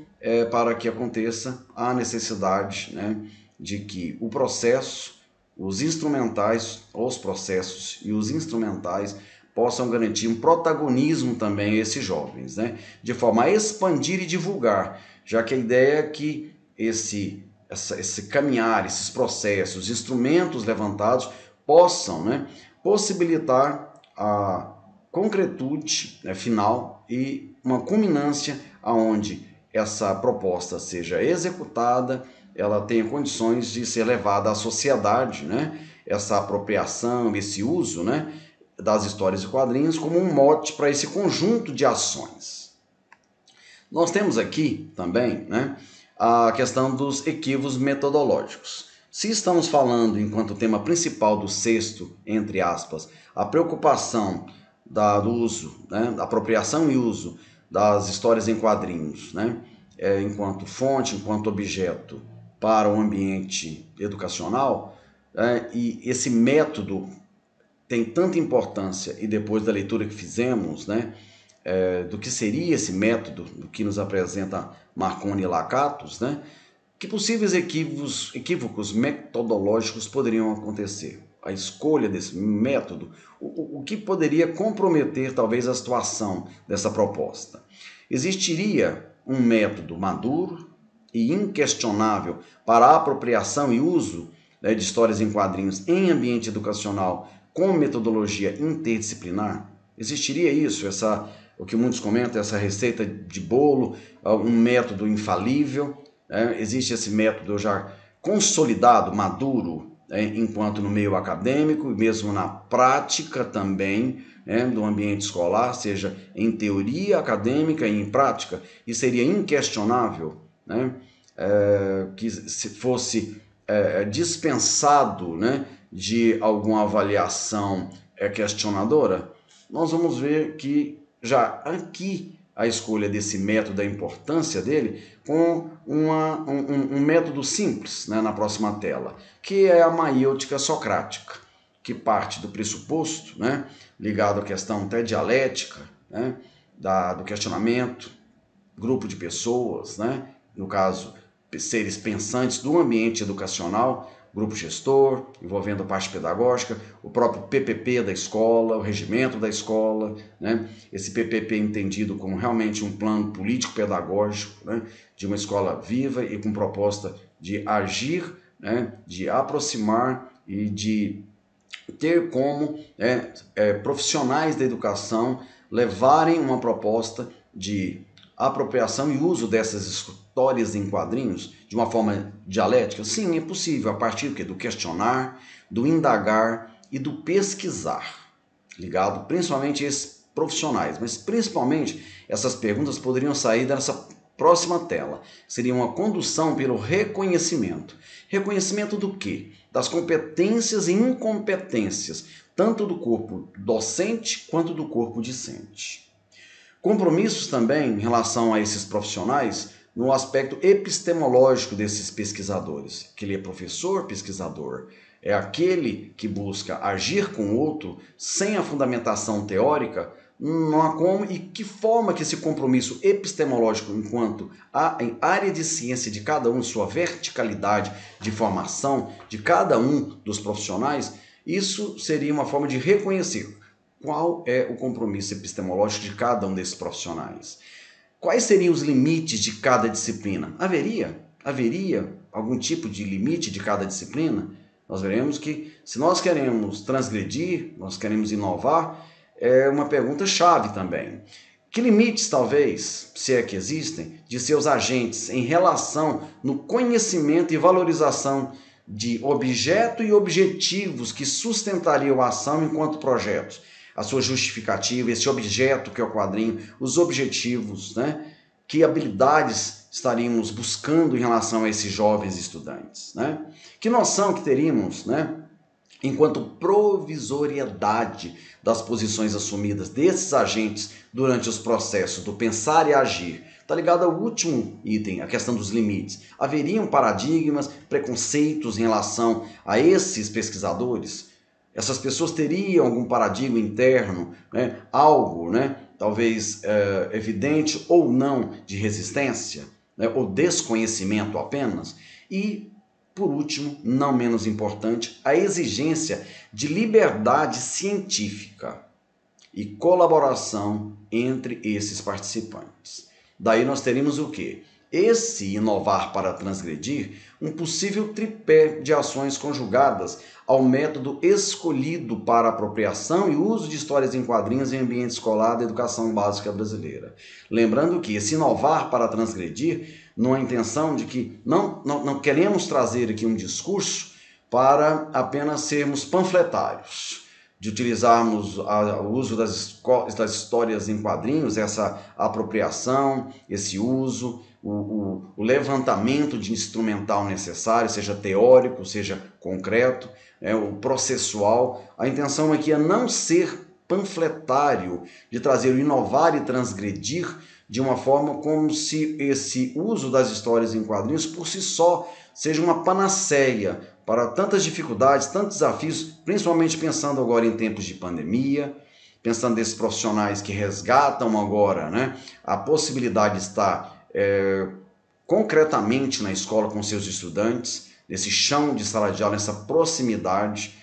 para que aconteça, há necessidade, né, de que o processo, os processos e os instrumentais possam garantir um protagonismo também a esses jovens, né, de forma a expandir e divulgar, já que a ideia é que esse caminhar, esses processos, instrumentos levantados possam, né, possibilitar a concretude, né, final e uma culminância aonde essa proposta seja executada, ela tenha condições de ser levada à sociedade, né, essa apropriação, esse uso, né, das histórias e quadrinhos como um mote para esse conjunto de ações. Nós temos aqui também, né, a questão dos equívocos metodológicos. Se estamos falando, enquanto tema principal do sexto, entre aspas, a preocupação do uso, né, da apropriação e uso das histórias em quadrinhos, né, enquanto fonte, enquanto objeto para o ambiente educacional, e esse método tem tanta importância, e depois da leitura que fizemos, né, do que seria esse método, do que nos apresenta Marconi e Lakatos, né, que possíveis equívocos metodológicos poderiam acontecer? A escolha desse método, o que poderia comprometer talvez a situação dessa proposta? Existiria um método maduro e inquestionável para a apropriação e uso, né, de histórias em quadrinhos em ambiente educacional com metodologia interdisciplinar? Existiria isso, o que muitos comentam, essa receita de bolo, um método infalível? Existe esse método já consolidado, maduro, enquanto no meio acadêmico, e mesmo na prática também, do ambiente escolar, seja em teoria acadêmica e em prática, e seria inquestionável, que se fosse dispensado, de alguma avaliação questionadora. Nós vamos ver que já aqui a escolha desse método, a importância dele, com um método simples, na próxima tela, que é a maêutica socrática, que parte do pressuposto, ligado à questão até dialética, do questionamento, grupo de pessoas, no caso, seres pensantes do ambiente educacional, grupo gestor, envolvendo a parte pedagógica, o próprio PPP da escola, o regimento da escola, esse PPP entendido como realmente um plano político-pedagógico, de uma escola viva e com proposta de agir, de aproximar e de ter como profissionais da educação levarem uma proposta de apropriação e uso dessas histórias em quadrinhos de uma forma dialética? Sim, é possível, a partir do questionar, do indagar e do pesquisar, ligado principalmente a esses profissionais, mas principalmente essas perguntas poderiam sair dessa próxima tela. Seria uma condução pelo reconhecimento. Reconhecimento do quê? Das competências e incompetências, tanto do corpo docente quanto do corpo discente. Compromissos também em relação a esses profissionais no aspecto epistemológico desses pesquisadores, que ele é professor, pesquisador, é aquele que busca agir com o outro sem a fundamentação teórica. Não há como e que forma que esse compromisso epistemológico, enquanto a área de ciência de cada um, sua verticalidade de formação de cada um dos profissionais, isso seria uma forma de reconhecer qual é o compromisso epistemológico de cada um desses profissionais. Quais seriam os limites de cada disciplina? Haveria algum tipo de limite de cada disciplina? Nós veremos que, se nós queremos transgredir, nós queremos inovar, é uma pergunta-chave também. Que limites, talvez, se é que existem, de seus agentes em relação no conhecimento e valorização de objeto e objetivos que sustentariam a ação enquanto projetos? A sua justificativa, esse objeto que é o quadrinho, os objetivos, que habilidades estaríamos buscando em relação a esses jovens estudantes, Que noção que teríamos, enquanto provisoriedade das posições assumidas desses agentes durante os processos do pensar e agir. Está ligado ao último item, a questão dos limites. Haveriam paradigmas, preconceitos em relação a esses pesquisadores? Essas pessoas teriam algum paradigma interno, algo, talvez evidente ou não, de resistência, ou desconhecimento apenas? E, por último, não menos importante, a exigência de liberdade científica e colaboração entre esses participantes. Daí nós teríamos o quê? Esse inovar para transgredir, um possível tripé de ações conjugadas ao método escolhido para apropriação e uso de histórias em quadrinhos em ambiente escolar da educação básica brasileira. Lembrando que esse inovar para transgredir, numa intenção de que não queremos trazer aqui um discurso para apenas sermos panfletários, de utilizarmos o uso das histórias em quadrinhos, essa apropriação, esse uso, o levantamento de instrumental necessário, seja teórico, seja concreto, o processual. A intenção aqui é não ser panfletário, de trazer o inovar e transgredir de uma forma como se esse uso das histórias em quadrinhos por si só seja uma panaceia para tantas dificuldades, tantos desafios, principalmente pensando agora em tempos de pandemia, pensando nesses profissionais que resgatam agora, a possibilidade de estar concretamente na escola com seus estudantes, nesse chão de sala de aula, nessa proximidade,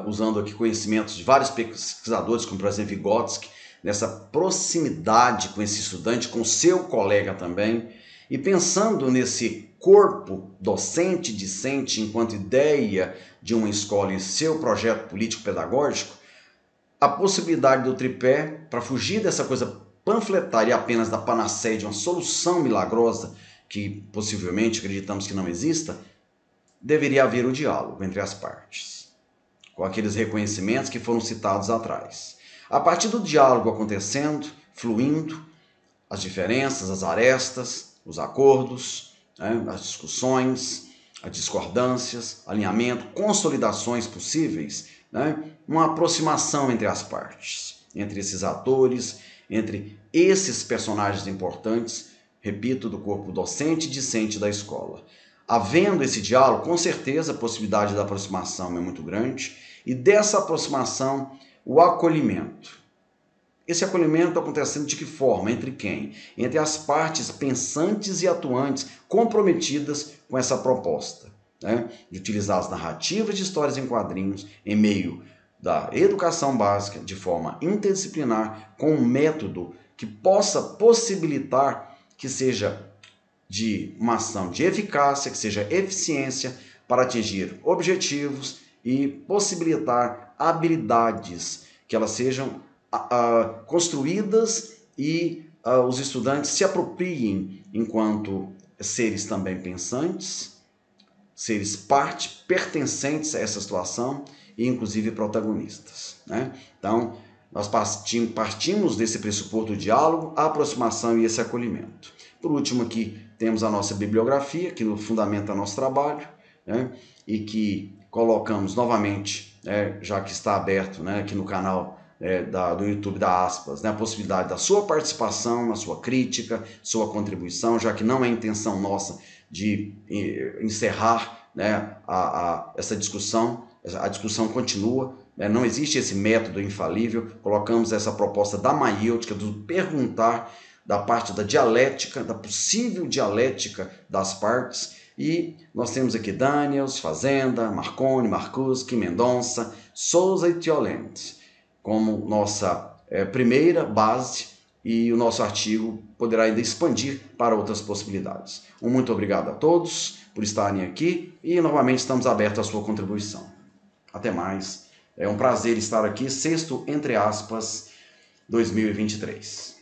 usando aqui conhecimentos de vários pesquisadores, como por exemplo Vygotsky, nessa proximidade com esse estudante, com seu colega também, e pensando nesse corpo docente-discente enquanto ideia de uma escola e seu projeto político-pedagógico, a possibilidade do tripé, para fugir dessa coisa panfletária apenas da panaceia de uma solução milagrosa, que possivelmente acreditamos que não exista, deveria haver o diálogo entre as partes, com aqueles reconhecimentos que foram citados atrás. A partir do diálogo acontecendo, fluindo, as diferenças, as arestas, os acordos, né, as discussões, as discordâncias, alinhamento, consolidações possíveis, né, uma aproximação entre as partes, entre esses atores, entre esses personagens importantes, repito, do corpo docente e discente da escola. Havendo esse diálogo, com certeza a possibilidade da aproximação é muito grande, e dessa aproximação, o acolhimento. Esse acolhimento acontecendo de que forma? Entre quem? Entre as partes pensantes e atuantes comprometidas com essa proposta, né? De utilizar as narrativas de histórias em quadrinhos em meio da educação básica de forma interdisciplinar, com um método que possa possibilitar que seja de uma ação de eficácia, que seja eficiência para atingir objetivos e possibilitar habilidades que elas sejam construídas e os estudantes se apropriem enquanto seres também pensantes, seres pertencentes a essa situação e inclusive protagonistas, né? Então, nós partimos desse pressuposto do diálogo, a aproximação e esse acolhimento. Por último, aqui temos a nossa bibliografia, que fundamenta nosso trabalho, né? E que colocamos novamente, já que está aberto, né, aqui no canal do YouTube da Aspas, né, a possibilidade da sua participação, a sua crítica, sua contribuição, já que não é intenção nossa de encerrar, né, essa discussão. A discussão continua, né, não existe esse método infalível. Colocamos essa proposta da maiêutica, do perguntar, da parte da dialética, da possível dialética das partes. E nós temos aqui Daniels, Fazenda, Marconi, Marcuski, Mendonça, Souza e Tiolente como nossa primeira base, e o nosso artigo poderá ainda expandir para outras possibilidades. Um muito obrigado a todos por estarem aqui e novamente estamos abertos à sua contribuição. Até mais. É um prazer estar aqui, sexto, entre aspas, 2023.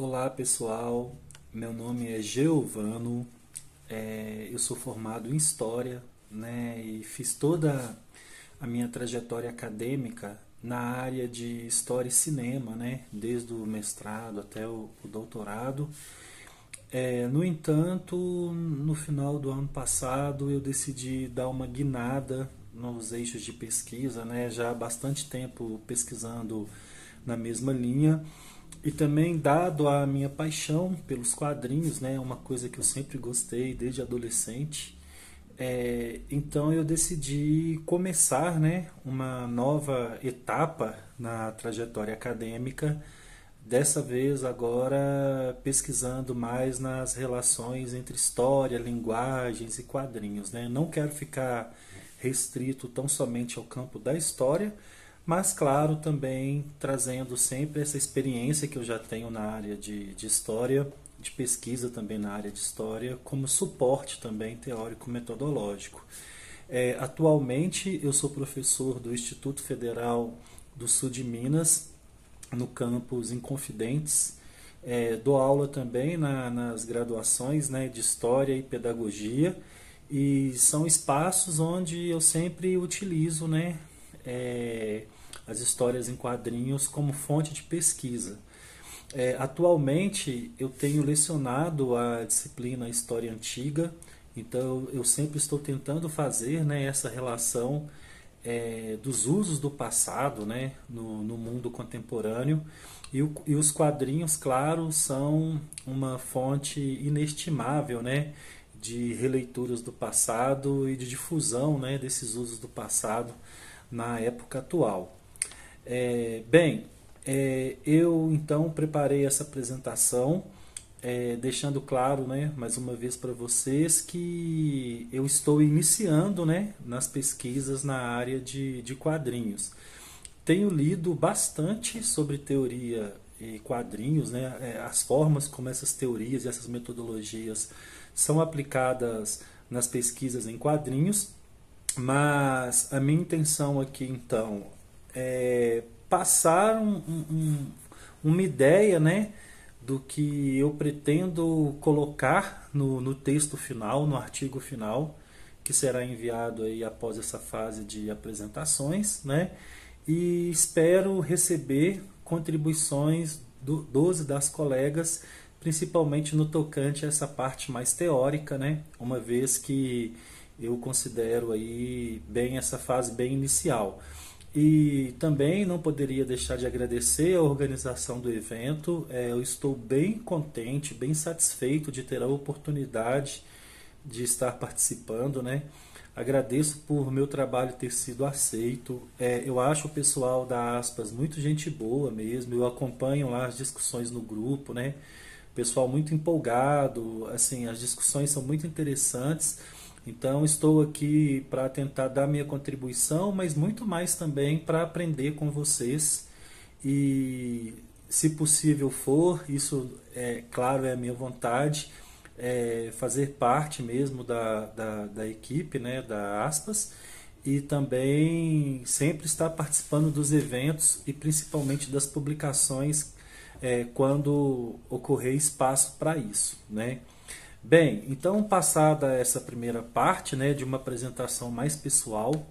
Olá pessoal, meu nome é Geovano, eu sou formado em História, né, e fiz toda a minha trajetória acadêmica na área de História e Cinema, né, desde o mestrado até o doutorado. No entanto, no final do ano passado eu decidi dar uma guinada nos eixos de pesquisa, né, já há bastante tempo pesquisando na mesma linha. E também, dado a minha paixão pelos quadrinhos, né, uma coisa que eu sempre gostei desde adolescente, então eu decidi começar, né, uma nova etapa na trajetória acadêmica, dessa vez agora pesquisando mais nas relações entre história, linguagens e quadrinhos, né? Não quero ficar restrito tão somente ao campo da história, mas claro, também trazendo sempre essa experiência que eu já tenho na área de história, de pesquisa também na área de história, como suporte também teórico-metodológico. Atualmente eu sou professor do Instituto Federal do Sul de Minas, no campus Inconfidentes. Dou aula também nas graduações, né, de História e Pedagogia, e são espaços onde eu sempre utilizo, né, as histórias em quadrinhos como fonte de pesquisa. Atualmente eu tenho lecionado a disciplina História Antiga, então eu sempre estou tentando fazer, né, essa relação dos usos do passado, né, no mundo contemporâneo, e os quadrinhos, claro, são uma fonte inestimável, né, de releituras do passado e de difusão, né, desses usos do passado na época atual. Eu então preparei essa apresentação, deixando claro, né, mais uma vez para vocês que eu estou iniciando, né, nas pesquisas na área de quadrinhos. Tenho lido bastante sobre teoria e quadrinhos, né, as formas como essas teorias e essas metodologias são aplicadas nas pesquisas em quadrinhos. Mas a minha intenção aqui, então, é passar uma ideia, né, do que eu pretendo colocar no texto final, no artigo final, que será enviado aí após essa fase de apresentações, né? E espero receber contribuições dos e das colegas, principalmente no tocante a essa parte mais teórica, né? Uma vez que eu considero aí bem essa fase bem inicial. E também não poderia deixar de agradecer a organização do evento. Eu estou bem contente, bem satisfeito de ter a oportunidade de estar participando, né? Agradeço por meu trabalho ter sido aceito. Eu acho o pessoal da Aspas muito gente boa mesmo. Eu acompanho lá as discussões no grupo, né? Pessoal muito empolgado, assim, as discussões são muito interessantes. Então estou aqui para tentar dar minha contribuição, mas muito mais também para aprender com vocês. E se possível for, isso é claro, é a minha vontade, fazer parte mesmo da equipe, né, da Aspas, e também sempre estar participando dos eventos e principalmente das publicações quando ocorrer espaço para isso, né? Bem, então passada essa primeira parte, né, de uma apresentação mais pessoal,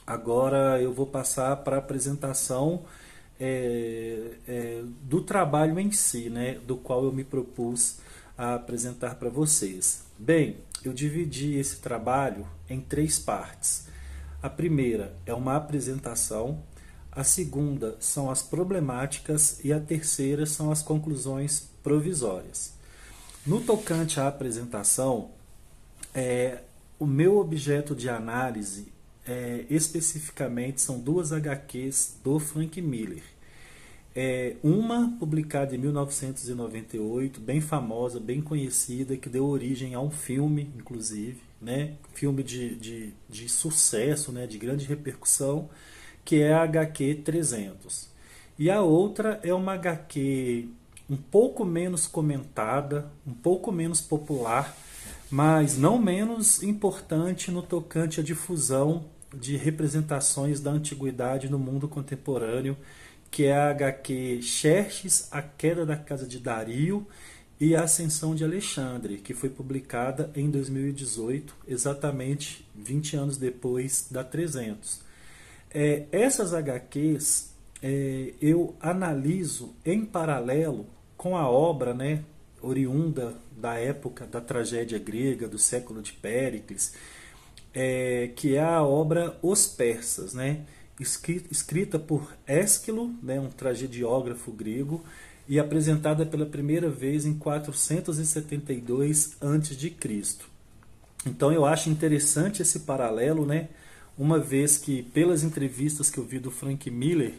agora eu vou passar para a apresentação do trabalho em si, né, do qual eu me propus a apresentar para vocês. Bem, eu dividi esse trabalho em 3 partes. A primeira é uma apresentação, a segunda são as problemáticas e a terceira são as conclusões provisórias. No tocante à apresentação, o meu objeto de análise especificamente são 2 HQs do Frank Miller. Uma publicada em 1998, bem famosa, bem conhecida, que deu origem a um filme, inclusive, né? Filme de sucesso, né? De grande repercussão, que é a HQ 300. E a outra é uma HQ um pouco menos comentada, um pouco menos popular, mas não menos importante no tocante à difusão de representações da antiguidade no mundo contemporâneo, que é a HQ Xerxes, A Queda da Casa de Dario e a Ascensão de Alexandre, que foi publicada em 2018, exatamente 20 anos depois da 300. Essas HQs eu analiso em paralelo com a obra, né, oriunda da época da tragédia grega, do século de Péricles, que é a obra Os Persas, né? Escrita por Ésquilo, né, um tragediógrafo grego, e apresentada pela primeira vez em 472 a.C. Então eu acho interessante esse paralelo, né, uma vez que, pelas entrevistas que eu vi do Frank Miller,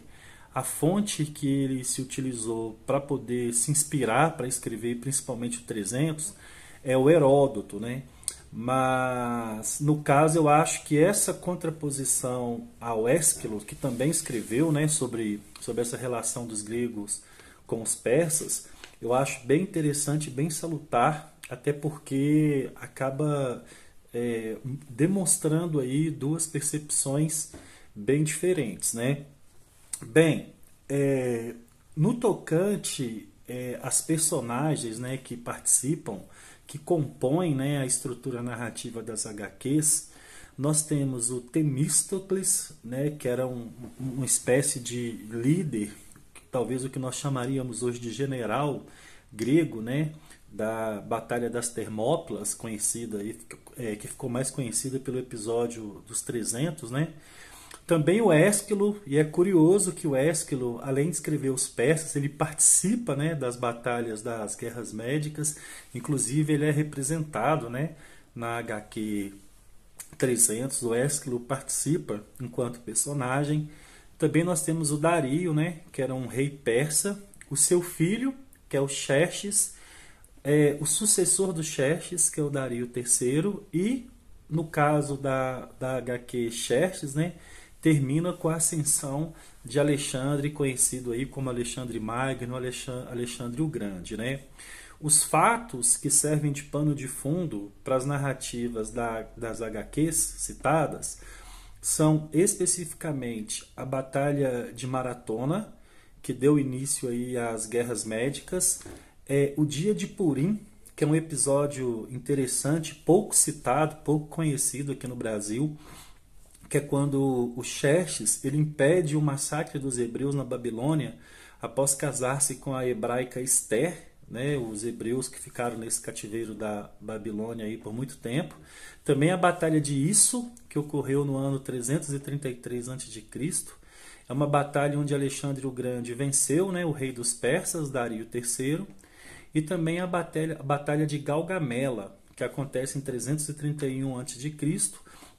a fonte que ele se utilizou para poder se inspirar para escrever principalmente o 300 é o Heródoto, né? Mas no caso eu acho que essa contraposição ao Ésquilo, que também escreveu, né, sobre essa relação dos gregos com os persas, eu acho bem interessante, bem salutar, até porque acaba demonstrando aí 2 percepções bem diferentes, né? Bem, no tocante às personagens, né, que participam, que compõem, né, a estrutura narrativa das HQs, nós temos o Temístocles, né, que era uma espécie de líder, talvez o que nós chamaríamos hoje de general grego, né, da Batalha das Termópilas, conhecida, que ficou mais conhecida pelo episódio dos 300, né? Também o Ésquilo, e é curioso que o Ésquilo, além de escrever os persas, ele participa, né, das batalhas das guerras médicas, inclusive ele é representado, né, na HQ 300, o Ésquilo participa enquanto personagem. Também nós temos o Dario, né, que era um rei persa, o seu filho, que é o Xerxes, o sucessor do Xerxes, que é o Dario III, e no caso da HQ Xerxes, né, termina com a ascensão de Alexandre, conhecido aí como Alexandre Magno, Alexandre o Grande, né? Os fatos que servem de pano de fundo para as narrativas das HQs citadas são especificamente a Batalha de Maratona, que deu início aí às Guerras Médicas, o Dia de Purim, que é um episódio interessante, pouco citado, pouco conhecido aqui no Brasil, que é quando o Xerxes ele impede o massacre dos hebreus na Babilônia após casar-se com a hebraica Esther, né, os hebreus que ficaram nesse cativeiro da Babilônia aí por muito tempo. Também a Batalha de Isso, que ocorreu no ano 333 a.C., é uma batalha onde Alexandre o Grande venceu, né, o rei dos persas, Dario III, e também a Batalha de Galgamela, que acontece em 331 a.C.,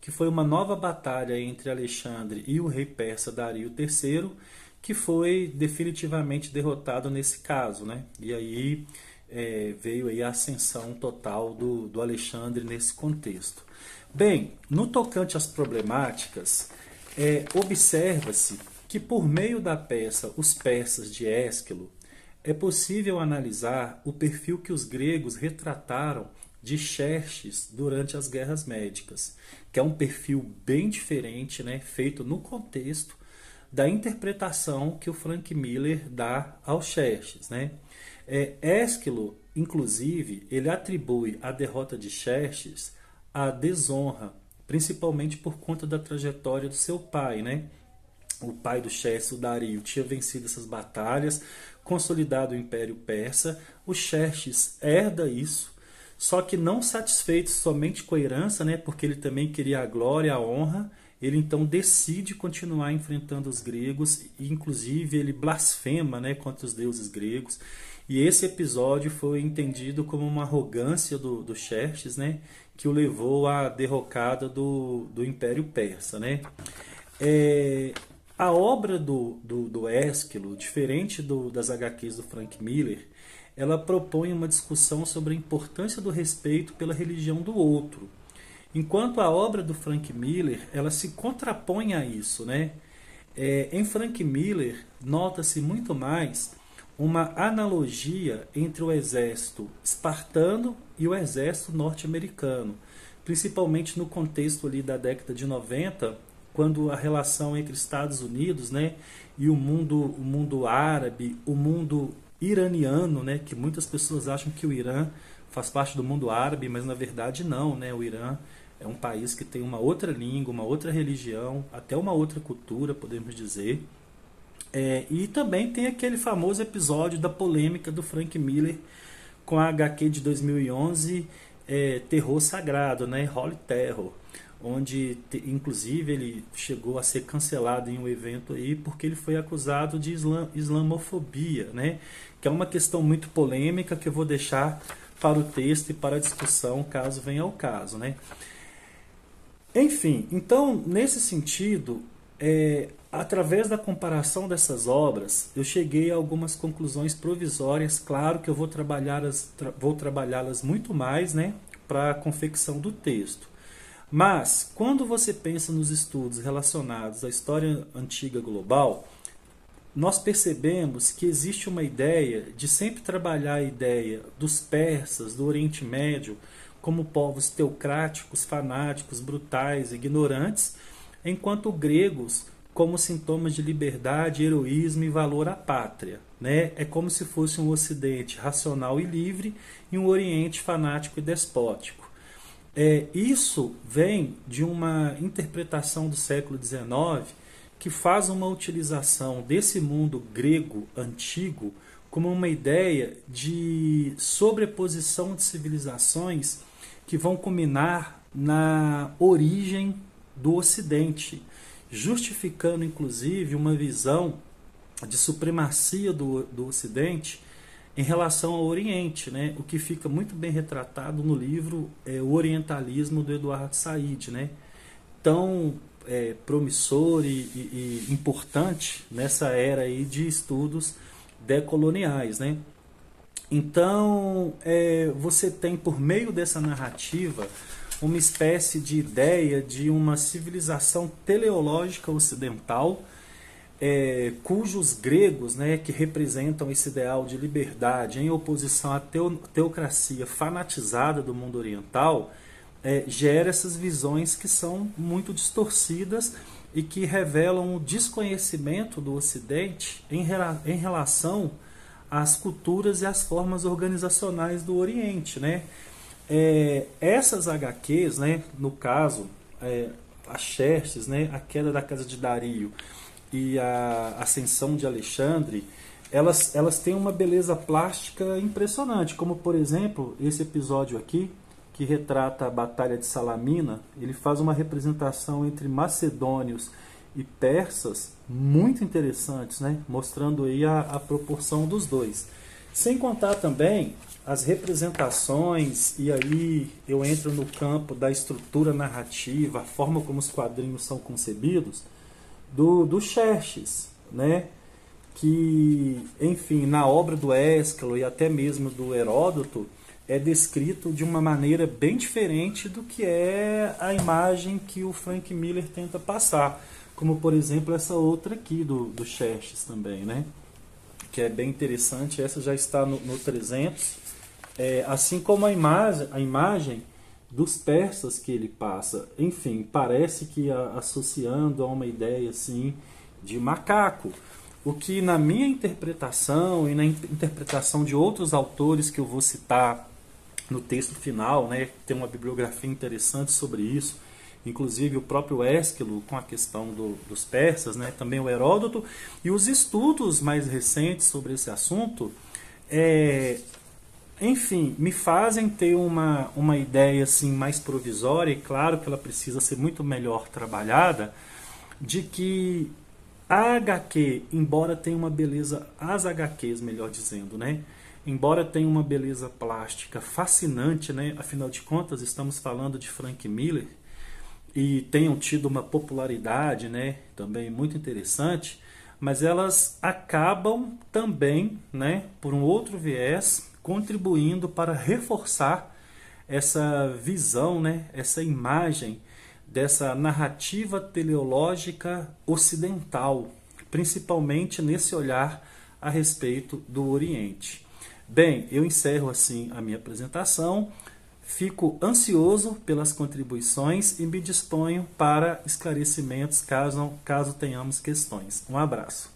que foi uma nova batalha entre Alexandre e o rei persa Dario III, que foi definitivamente derrotado nesse caso, né? E aí veio aí a ascensão total do Alexandre nesse contexto. Bem, no tocante às problemáticas, observa-se que por meio da peça Os Persas de Ésquilo, é possível analisar o perfil que os gregos retrataram de Xerxes durante as Guerras Médicas, que é um perfil bem diferente, né, feito no contexto da interpretação que o Frank Miller dá ao Xerxes, né? Ésquilo, inclusive, ele atribui a derrota de Xerxes à desonra, principalmente por conta da trajetória do seu pai, né? O pai do Xerxes, o Dario, tinha vencido essas batalhas, consolidado o Império Persa. O Xerxes herda isso, só que não satisfeito somente com a herança, né? Porque ele também queria a glória, a honra. Ele então decide continuar enfrentando os gregos e inclusive ele blasfema, né, contra os deuses gregos. E esse episódio foi entendido como uma arrogância do Xerxes, né, que o levou à derrocada do Império Persa, né. A obra do Ésquilo, diferente das HQs do Frank Miller, ela propõe uma discussão sobre a importância do respeito pela religião do outro. Enquanto a obra do Frank Miller, ela se contrapõe a isso, né? Em Frank Miller, nota-se muito mais uma analogia entre o exército espartano e o exército norte-americano, principalmente no contexto ali da década de 90, quando a relação entre Estados Unidos, né, e o mundo árabe, o mundo iraniano, né, que muitas pessoas acham que o Irã faz parte do mundo árabe, mas na verdade não, né? O Irã é um país que tem uma outra língua, uma outra religião, até uma outra cultura, podemos dizer. E também tem aquele famoso episódio da polêmica do Frank Miller com a HQ de 2011, Terror Sagrado, né? Holy Terror, onde inclusive ele chegou a ser cancelado em um evento aí porque ele foi acusado de islamofobia, né? Que é uma questão muito polêmica que eu vou deixar para o texto e para a discussão, caso venha ao caso, né? Enfim, então, nesse sentido, através da comparação dessas obras, eu cheguei a algumas conclusões provisórias. Claro que eu vou trabalhá-las muito mais, né, para a confecção do texto. Mas, quando você pensa nos estudos relacionados à história antiga global, nós percebemos que existe uma ideia de sempre trabalhar a ideia dos persas, do Oriente Médio, como povos teocráticos, fanáticos, brutais, ignorantes, enquanto gregos como sintomas de liberdade, heroísmo e valor à pátria, né? É como se fosse um Ocidente racional e livre e um Oriente fanático e despótico. Isso vem de uma interpretação do século XIX que faz uma utilização desse mundo grego antigo como uma ideia de sobreposição de civilizações que vão culminar na origem do Ocidente, justificando inclusive uma visão de supremacia do Ocidente em relação ao Oriente, né? O que fica muito bem retratado no livro O Orientalismo, do Eduardo Said, né? Tão promissor e importante nessa era aí de estudos decoloniais, né? Então, você tem, por meio dessa narrativa, uma espécie de ideia de uma civilização teleológica ocidental, cujos gregos, né, que representam esse ideal de liberdade em oposição à teocracia fanatizada do mundo oriental, gera essas visões que são muito distorcidas e que revelam o desconhecimento do Ocidente em relação às culturas e às formas organizacionais do Oriente, né? Essas HQs, né, no caso, a Xerxes, né, a queda da casa de Dario e a ascensão de Alexandre, elas têm uma beleza plástica impressionante, como por exemplo esse episódio aqui, que retrata a Batalha de Salamina. Ele faz uma representação entre macedônios e persas muito interessantes, né? Mostrando aí a proporção dos dois. Sem contar também as representações, e aí eu entro no campo da estrutura narrativa, a forma como os quadrinhos são concebidos, do Xerxes, né? Que, enfim, na obra do Ésquilo e até mesmo do Heródoto, é descrito de uma maneira bem diferente do que é a imagem que o Frank Miller tenta passar. Como, por exemplo, essa outra aqui do Xerxes também, né? Que é bem interessante. Essa já está no 300. Assim como a imagem dos persas que ele passa. Enfim, parece que associando a uma ideia assim de macaco. O que na minha interpretação e na interpretação de outros autores que eu vou citar no texto final, né, tem uma bibliografia interessante sobre isso, inclusive o próprio Ésquilo com a questão dos persas, né, também o Heródoto, e os estudos mais recentes sobre esse assunto, enfim, me fazem ter uma ideia assim, mais provisória, e claro que ela precisa ser muito melhor trabalhada, de que a HQ, embora tenha uma beleza, as HQs, melhor dizendo, né, embora tenha uma beleza plástica fascinante, né? Afinal de contas, estamos falando de Frank Miller, e tenham tido uma popularidade, né? Também muito interessante, mas elas acabam também, né? Por um outro viés, contribuindo para reforçar essa visão, né? Essa imagem dessa narrativa teleológica ocidental, principalmente nesse olhar a respeito do Oriente. Bem, eu encerro assim a minha apresentação, fico ansioso pelas contribuições e me disponho para esclarecimentos caso tenhamos questões. Um abraço.